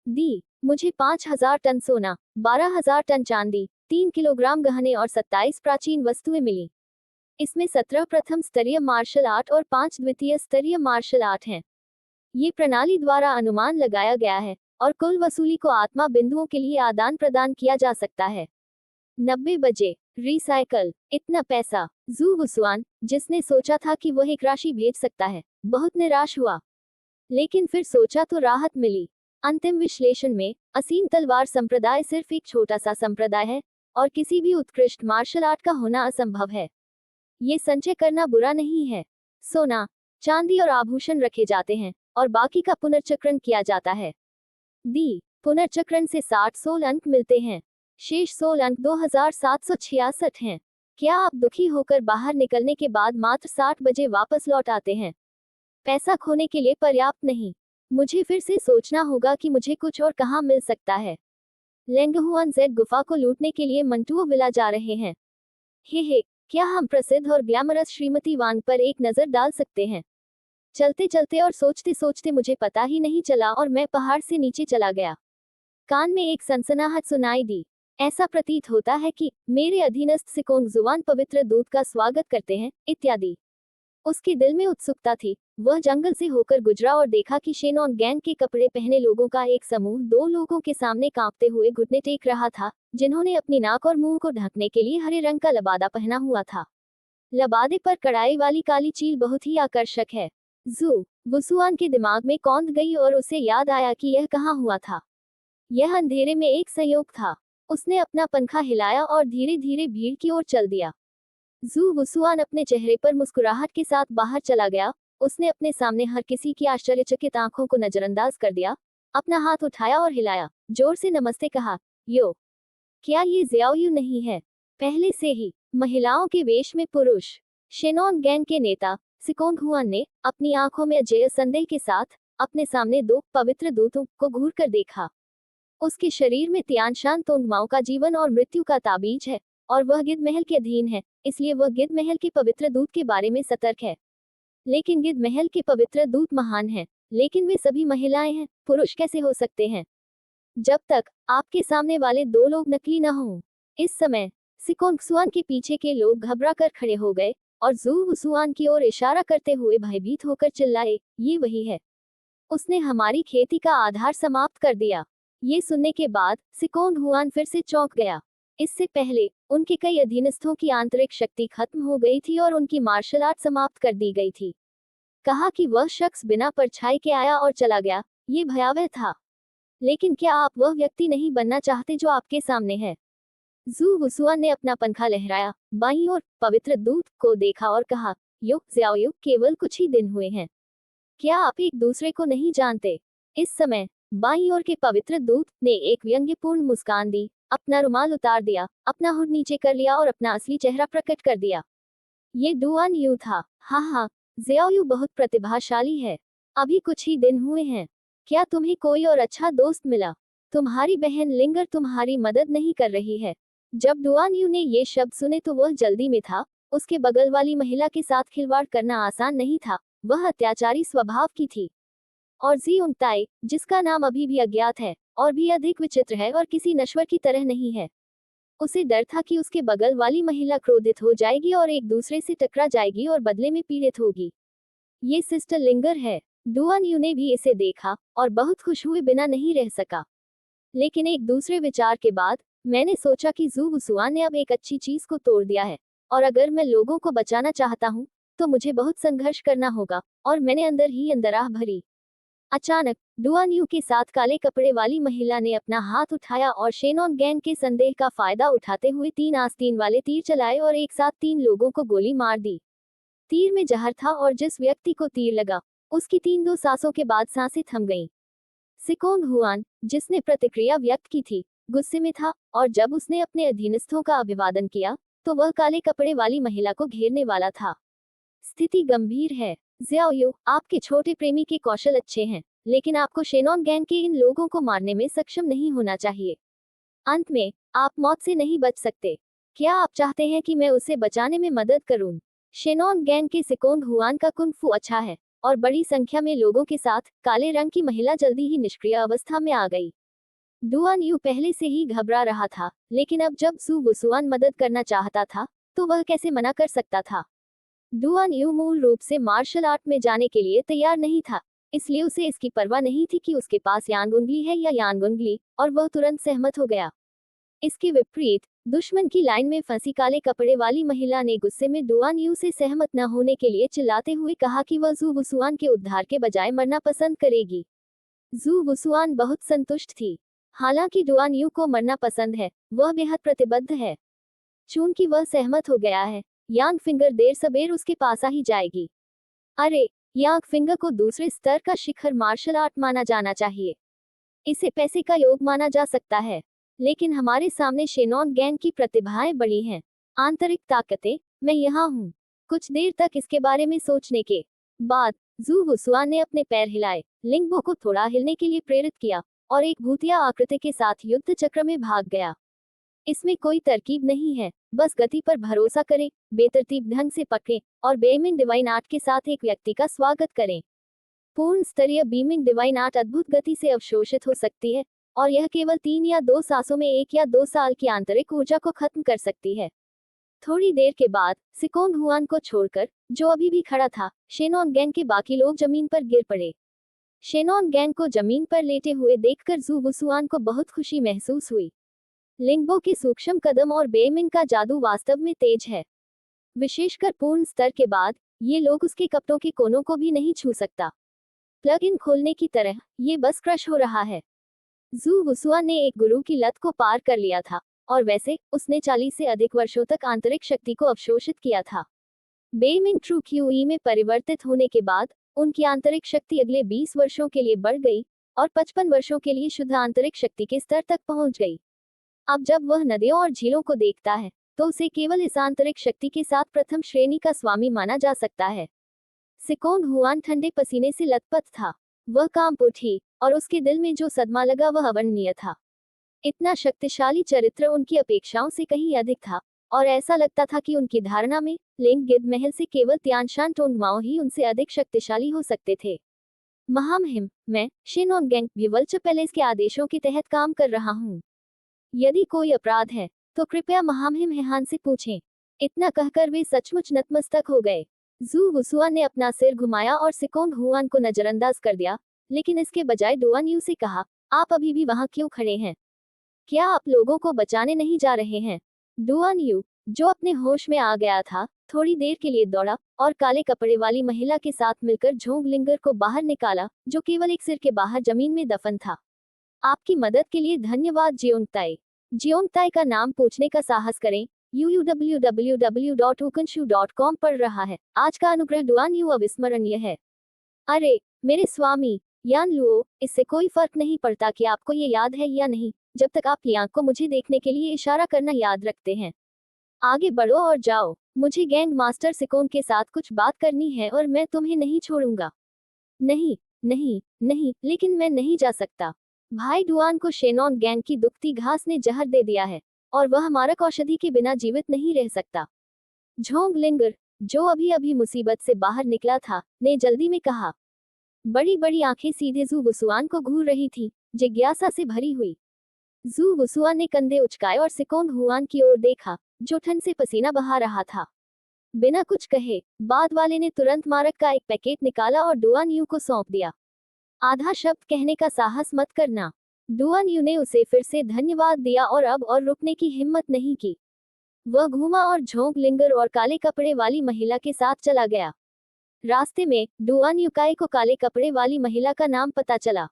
दी, मुझे 5000 टन सोना, 12000 टन चांदी, 3 किलोग्राम गहने और 27 प्राचीन वस्तुएं मिली। इसमें 17 प्रथम स्तरीय मार्शल आर्ट और 5 द्वितीय स्तरीय मार्शल आर्ट हैं। ये प्रणाली द्वारा अनुमान लगाया गया है और कुल वसूली को आत्मा बिंदुओं के लिए आदान प्रदान किया जा सकता है। 90 बजे रिसाइकल। इतना पैसा। जू वुसुआन, जिसने सोचा था कि वह एक राशि भेज सकता है, बहुत निराश हुआ। लेकिन फिर सोचा तो राहत मिली। अंतिम विश्लेषण में असीम तलवार संप्रदाय सिर्फ एक छोटा सा संप्रदाय है और किसी भी उत्कृष्ट मार्शल आर्ट का होना असंभव है। ये संचय करना बुरा नहीं है। सोना, चांदी और आभूषण रखे जाते हैं और बाकी का पुनर्चक्रण किया जाता है। दी, पुनर्चक्रण से 60 सोल अंक मिलते हैं। शेष सोल अंक 2766 हैं। क्या आप दुखी होकर बाहर निकलने के बाद मात्र 60 बजे वापस लौट आते हैं? पैसा खोने के लिए पर्याप्त नहीं। मुझे फिर से सोचना होगा कि मुझे कुछ और कहाँ मिल सकता है। लेंगहुआन जेड गुफा को लूटने के लिए मंटुओ विला जा रहे हैं। हे, क्या हम प्रसिद्ध और ग्लैमरस श्रीमती वांग पर एक नजर डाल सकते हैं? चलते चलते और सोचते सोचते मुझे पता ही नहीं चला और मैं पहाड़ से नीचे चला गया। कान में एक सनसनाहट सुनाई दी। ऐसा प्रतीत होता है कि मेरे अधीनस्थ सिकोंग जुवान पवित्र दूत का स्वागत करते हैं, इत्यादि। उसके दिल में उत्सुकता थी। वह जंगल से होकर गुजरा और देखा कि शेनॉन गैंग के कपड़े पहने लोगों का एक समूह 2 लोगों के सामने कांपते हुए घुटने टेक रहा था, जिन्होंने अपनी नाक और मुंह को ढकने के लिए हरे रंग का लबादा पहना हुआ था। लबादे पर कढ़ाई वाली काली चील बहुत ही आकर्षक है। जू वुसुआन के दिमाग में कौंध गई और उसे याद आया कि यह कहाँ हुआ था। यह अंधेरे में एक संयोग था। उसने अपना पंखा हिलाया और धीरे धीरे भीड़ की ओर चल दिया। जू वुसुआन अपने चेहरे पर मुस्कुराहट के साथ बाहर चला गया। उसने अपने सामने हर किसी की आश्चर्यचकित आंखों को नजरअंदाज कर दिया, अपना हाथ उठाया और हिलाया, जोर से नमस्ते कहा। यो, क्या ये ज़ियाओयू नहीं है? पहले से ही महिलाओं के वेश में पुरुष। शेनॉन गैंग के नेता सिकोंग हुआन ने अपनी आंखों में अजेय संदेह के साथ अपने सामने दो पवित्र दूतों को घूर कर देखा। उसके शरीर में तियानशान तोंगमाओ का जीवन और मृत्यु का ताबीज है, और वह गिद्ध महल के अधीन है, इसलिए वह गिद्ध महल के पवित्र दूत के बारे में सतर्क है। लेकिन गिद्ध महल के पवित्र दूत महान हैं, लेकिन वे सभी महिलाएं हैं, पुरुष कैसे हो सकते हैं? जब तक आपके सामने वाले दो लोग नकली न हों। इस समय सिकोंग सुआन के पीछे के लोग घबरा कर खड़े हो गए और जू हुसुआन की ओर इशारा करते हुए भयभीत होकर चिल्लाए, ये वही है, उसने हमारी खेती का आधार समाप्त कर दिया। ये सुनने के बाद सिकोंग हुआन फिर से चौंक गया। इससे पहले उनके कई अधीनस्थों की आंतरिक शक्ति खत्म हो गई थी और उनकी मार्शल आर्ट समाप्त कर दी गई थी। कहा कि वह शख्स बिना परछाई के आया और चला गया, ये भयावह था। लेकिन क्या आप वह व्यक्ति नहीं बनना चाहते जो आपके सामने है? जू हुसुआन ने अपना पंखा लहराया, बाईं ओर पवित्र दूत को देखा और कहा, यो ज़ियाओयू, केवल कुछ ही दिन हुए हैं, क्या आप एक दूसरे को नहीं जानते? इस समय बाईं ओर के पवित्र दूत ने एक व्यंग्यपूर्ण मुस्कान दी, अपना रुमाल उतार दिया, अपना हुड नीचे कर लिया और अपना असली चेहरा प्रकट कर दिया। ये डुआन यू था। हाँ, ज़ियाओयू बहुत प्रतिभाशाली है। अभी कुछ ही दिन हुए हैं, क्या तुम्हें कोई और अच्छा दोस्त मिला? तुम्हारी बहन लिंगर तुम्हारी मदद नहीं कर रही है। जब डुआन यू ने ये शब्द सुने तो वह जल्दी में था। उसके बगल वाली महिला के साथ खिलवाड़ करना आसान नहीं था, वह अत्याचारी स्वभाव की थी। और जी उंगताई, जिसका नाम अभी भी अज्ञात है, और भी अधिक विचित्र है और किसी नश्वर की तरह नहीं है। उसे डर था कि उसके बगल वाली महिला क्रोधित हो जाएगी और एक दूसरे से टकरा जाएगी और बदले में पीड़ित होगी। ये सिस्टर लिंगर है। डुआन यू ने भी इसे देखा और बहुत खुश हुए बिना नहीं रह सका। लेकिन एक दूसरे विचार के बाद मैंने सोचा कि जू हुसुआन ने अब एक अच्छी चीज को तोड़ दिया है, और अगर मैं लोगों को बचाना चाहता हूँ तो मुझे बहुत संघर्ष करना होगा, और मैंने अंदर ही अंदर आह भरी। अचानक डुआन यू के साथ काले कपड़े वाली महिला ने अपना हाथ उठाया और शेनॉन गैंग के संदेह का फायदा उठाते हुए 3 आस्तीन वाले तीर चलाए और एक साथ 3 लोगों को गोली मार दी। तीर में जहर था और जिस व्यक्ति को तीर लगा उसकी 3-2 सांसों के बाद सांसें थम गईं। सिकोंग हुआन, जिसने प्रतिक्रिया व्यक्त की थी, गुस्से में था, और जब उसने अपने अधीनस्थों का अभिवादन किया तो वह काले कपड़े वाली महिला को घेरने वाला था। स्थिति गंभीर है। ज़ियाओयू, आपके छोटे प्रेमी के कौशल अच्छे हैं, लेकिन आपको शेनॉन गैंग के इन लोगों को मारने में सक्षम नहीं होना चाहिए। अंत में आप मौत से नहीं बच सकते। क्या आप चाहते हैं कि मैं उसे बचाने में मदद करूं? शेनॉन गैंग के सिकोंग हुआन का कुंग फू अच्छा है, और बड़ी संख्या में लोगों के साथ काले रंग की महिला जल्दी ही निष्क्रिय अवस्था में आ गई। डुआन यू पहले से ही घबरा रहा था, लेकिन अब जब जू हुसुआन मदद करना चाहता था तो वह कैसे मना कर सकता था? डुआन यू मूल रूप से मार्शल आर्ट में जाने के लिए तैयार नहीं था, इसलिए उसे इसकी परवाह नहीं थी कि उसके पास यांग उंगली है या यांग उंगली, और वह तुरंत सहमत हो गया। इसके विपरीत दुश्मन की लाइन में फंसी काले कपड़े वाली महिला ने गुस्से में डुआन यू से सहमत न होने के लिए चिल्लाते हुए कहा कि वह जू हुसुआन के उद्धार के बजाय मरना पसंद करेगी। जू हुसुआन बहुत संतुष्ट थी। हालांकि डुआन यू को मरना पसंद है, वह बेहद प्रतिबद्ध है। चूंकि वह सहमत हो गया है, यांग फिंगर देर सबेर उसके पास आ ही जाएगी। अरे, यांग फिंगर को दूसरे स्तर का शिखर मार्शल आर्ट माना जाना चाहिए। इसे पैसे का योग माना जा सकता है, लेकिन हमारे सामने शेनॉन गैंग की प्रतिभाएं बड़ी हैं, आंतरिक ताकतें। मैं यहाँ हूँ। कुछ देर तक इसके बारे में सोचने के बाद जू हुसुआन ने अपने पैर हिलाए, लिंगबो को थोड़ा हिलने के लिए प्रेरित किया, और एक भूतिया आकृति के साथ युद्ध चक्र में भाग गया। इसमें कोई तरकीब नहीं है, बस गति पर भरोसा करें, बेतरतीब ढंग से पकड़ें, और बेमिंग डिवाइन आर्ट के साथ एक व्यक्ति का स्वागत करें। पूर्ण स्तरीय बीमिंग डिवाइन आर्ट अद्भुत गति से अवशोषित हो सकती है, और यह केवल 3 या 2 सांसों में 1 या 2 साल की आंतरिक ऊर्जा को खत्म कर सकती है। थोड़ी देर के बाद सिकोंग हुआन को छोड़कर, जो अभी भी खड़ा था, शेनॉन गैंग के बाकी लोग जमीन पर गिर पड़े। शेनॉन गैंग को जमीन पर लेटे हुए देखकर जू हुसुआन को बहुत खुशी महसूस हुई। लिंगबो के सूक्ष्म कदम और बेमिंग का जादू वास्तव में तेज है। विशेषकर पूर्ण स्तर के बाद, ये लोग उसके कपड़ों के कोनों को भी नहीं छू सकता। प्लग इन खोलने की तरह, ये बस क्रश हो रहा है। जू हुसुआन ने एक गुरु की लत को पार कर लिया था, और वैसे उसने 40 से अधिक वर्षों तक आंतरिक शक्ति को अवशोषित किया था। बेइमिंग ट्रू क्यूई में परिवर्तित होने के बाद उनकी आंतरिक शक्ति अगले 20 वर्षों के लिए बढ़ गई और 55 वर्षों के लिए शुद्ध आंतरिक शक्ति के स्तर तक पहुंच गई। अब जब वह नदियों और झीलों को देखता है तो उसे केवल इस आंतरिक शक्ति के साथ प्रथम श्रेणी का स्वामी माना जा सकता है। सिकोन हुआन ठंडे पसीने से लथपथ था। वह कांप उठी और उसके दिल में जो सदमा लगा वह अवर्णनीय था। इतना शक्तिशाली चरित्र उनकी अपेक्षाओं से कहीं अधिक था और ऐसा लगता था कि उनकी धारणा में लिंगगिद महल से केवल तियानशान टोंगमाओ ही उनसे अधिक शक्तिशाली हो सकते थे। महामहिम, मैं शिनोनगेंग भी वल्चर पैलेस के आदेशों के तहत काम कर रहा हूँ। यदि कोई अपराध है तो कृपया महामहिम हेहान से पूछें। इतना कहकर वे सचमुच नतमस्तक हो गए। जू वुसुआन ने अपना सिर घुमाया और सिकोन हुआन को नजरअंदाज कर दिया, लेकिन इसके बजाय डुआन यू से कहा, आप अभी भी वहां क्यों खड़े हैं? क्या आप लोगों को बचाने नहीं जा रहे हैं? डुआन यू, जो अपने होश में आ गया था, थोड़ी देर के लिए दौड़ा और काले कपड़े वाली महिला के साथ मिलकर झोंगलिंगर को बाहर निकाला, जो केवल एक सिर के बाहर जमीन में दफन था। आपकी मदद के लिए धन्यवाद जियोंगताई। जियोंगताई का नाम पूछने का साहस करें। www.ukenshu.com पढ़ रहा है। आज का अनुग्रह डुआन यू अविस्मरणीय है। अरे मेरे स्वामी यान लुओ, इससे कोई फर्क नहीं पड़ता कि आपको ये याद है या नहीं, जब तक आप लियांग को मुझे देखने के लिए इशारा करना याद रखते हैं। आगे बढ़ो और जाओ। मुझे गैंग मास्टर सिकोन के साथ कुछ बात करनी है और मैं तुम्हें नहीं छोड़ूंगा। नहीं नहीं नहीं, लेकिन मैं नहीं जा सकता। भाई डुआन को शेनॉन गैंग की दुखती घास ने जहर दे दिया है और वह मारक औषधि के बिना जीवित नहीं रह सकता। झोंगलिंगर, जो अभी अभी मुसीबत से बाहर निकला था, ने जल्दी में कहा। बड़ी बड़ी आंखें सीधे जू वुसुआन को घूर रही थी, जिज्ञासा से भरी हुई। जू वुसुआन ने कंधे उचकाए और सिकोन हुआन की ओर देखा, जो ठंड से पसीना बहा रहा था। बिना कुछ कहे बाद वाले ने तुरंत मारक का एक पैकेट निकाला और डुआन यू को सौंप दिया। आधा शब्द कहने का साहस मत करना। डुआन यू ने उसे फिर से धन्यवाद दिया और अब और रुकने की हिम्मत नहीं की। वह घूमा और झोंगलिंगर और काले कपड़े वाली महिला के साथ चला गया। रास्ते में डुआन युकाई को काले कपड़े वाली महिला का नाम पता चला।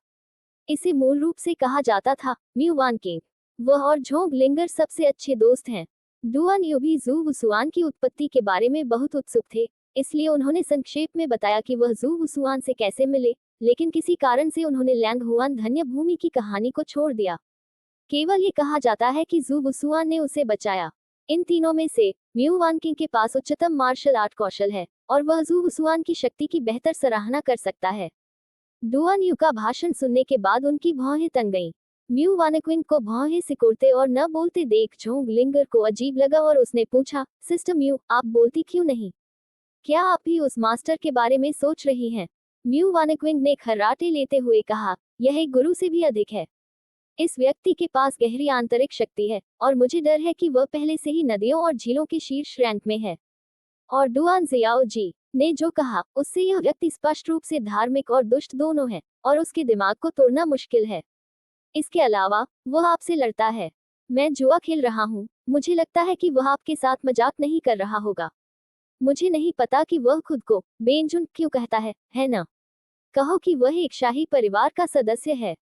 इसे मूल रूप से कहा जाता था म्यू वान किंग। वह और झोंगलिंगर सबसे अच्छे दोस्त हैं। डुआन यू भी जू वुसुआन की उत्पत्ति के बारे में बहुत उत्सुक थे, इसलिए उन्होंने संक्षेप में बताया कि वह जू वुसुआन से कैसे मिले, लेकिन किसी कारण से उन्होंने लैंग हुआन धन्य भूमि की कहानी को छोड़ दिया। केवल ये कहा जाता है कि जू वुसुआन ने उसे बचाया। इन तीनों में से म्यू वान किंग के पास उच्चतम मार्शल आर्ट कौशल है और वह जू वुसुआन की शक्ति की बेहतर सराहना कर सकता है। डुआन यू का भाषण सुनने के बाद उनकी भौहें तन गईं। म्यू वानक्विंग को भौहें सिकुड़ते और न बोलते देख झोंगलिंगर को अजीब लगा और उसने पूछा, सिस्टर म्यू, आप बोलती क्यों नहीं? क्या आप भी उस मास्टर के बारे में सोच रही हैं? म्यू वानक्विंग ने खर्राटे लेते हुए कहा, यह एक गुरु से भी अधिक है। इस व्यक्ति के पास गहरी आंतरिक शक्ति है और मुझे डर है कि वह पहले से ही नदियों और झीलों के शीर्ष रैंक में है। और डुआन जियाओ जी ने जो कहा, उससे यह व्यक्ति स्पष्ट रूप से धार्मिक और दुष्ट दोनों है और उसके दिमाग को तोड़ना मुश्किल है। इसके अलावा वह आपसे लड़ता है। मैं जुआ खेल रहा हूँ। मुझे लगता है कि वह आपके साथ मजाक नहीं कर रहा होगा। मुझे नहीं पता कि वह खुद को बेंजुन क्यों कहता है ना? कहो कि वह एक शाही परिवार का सदस्य है।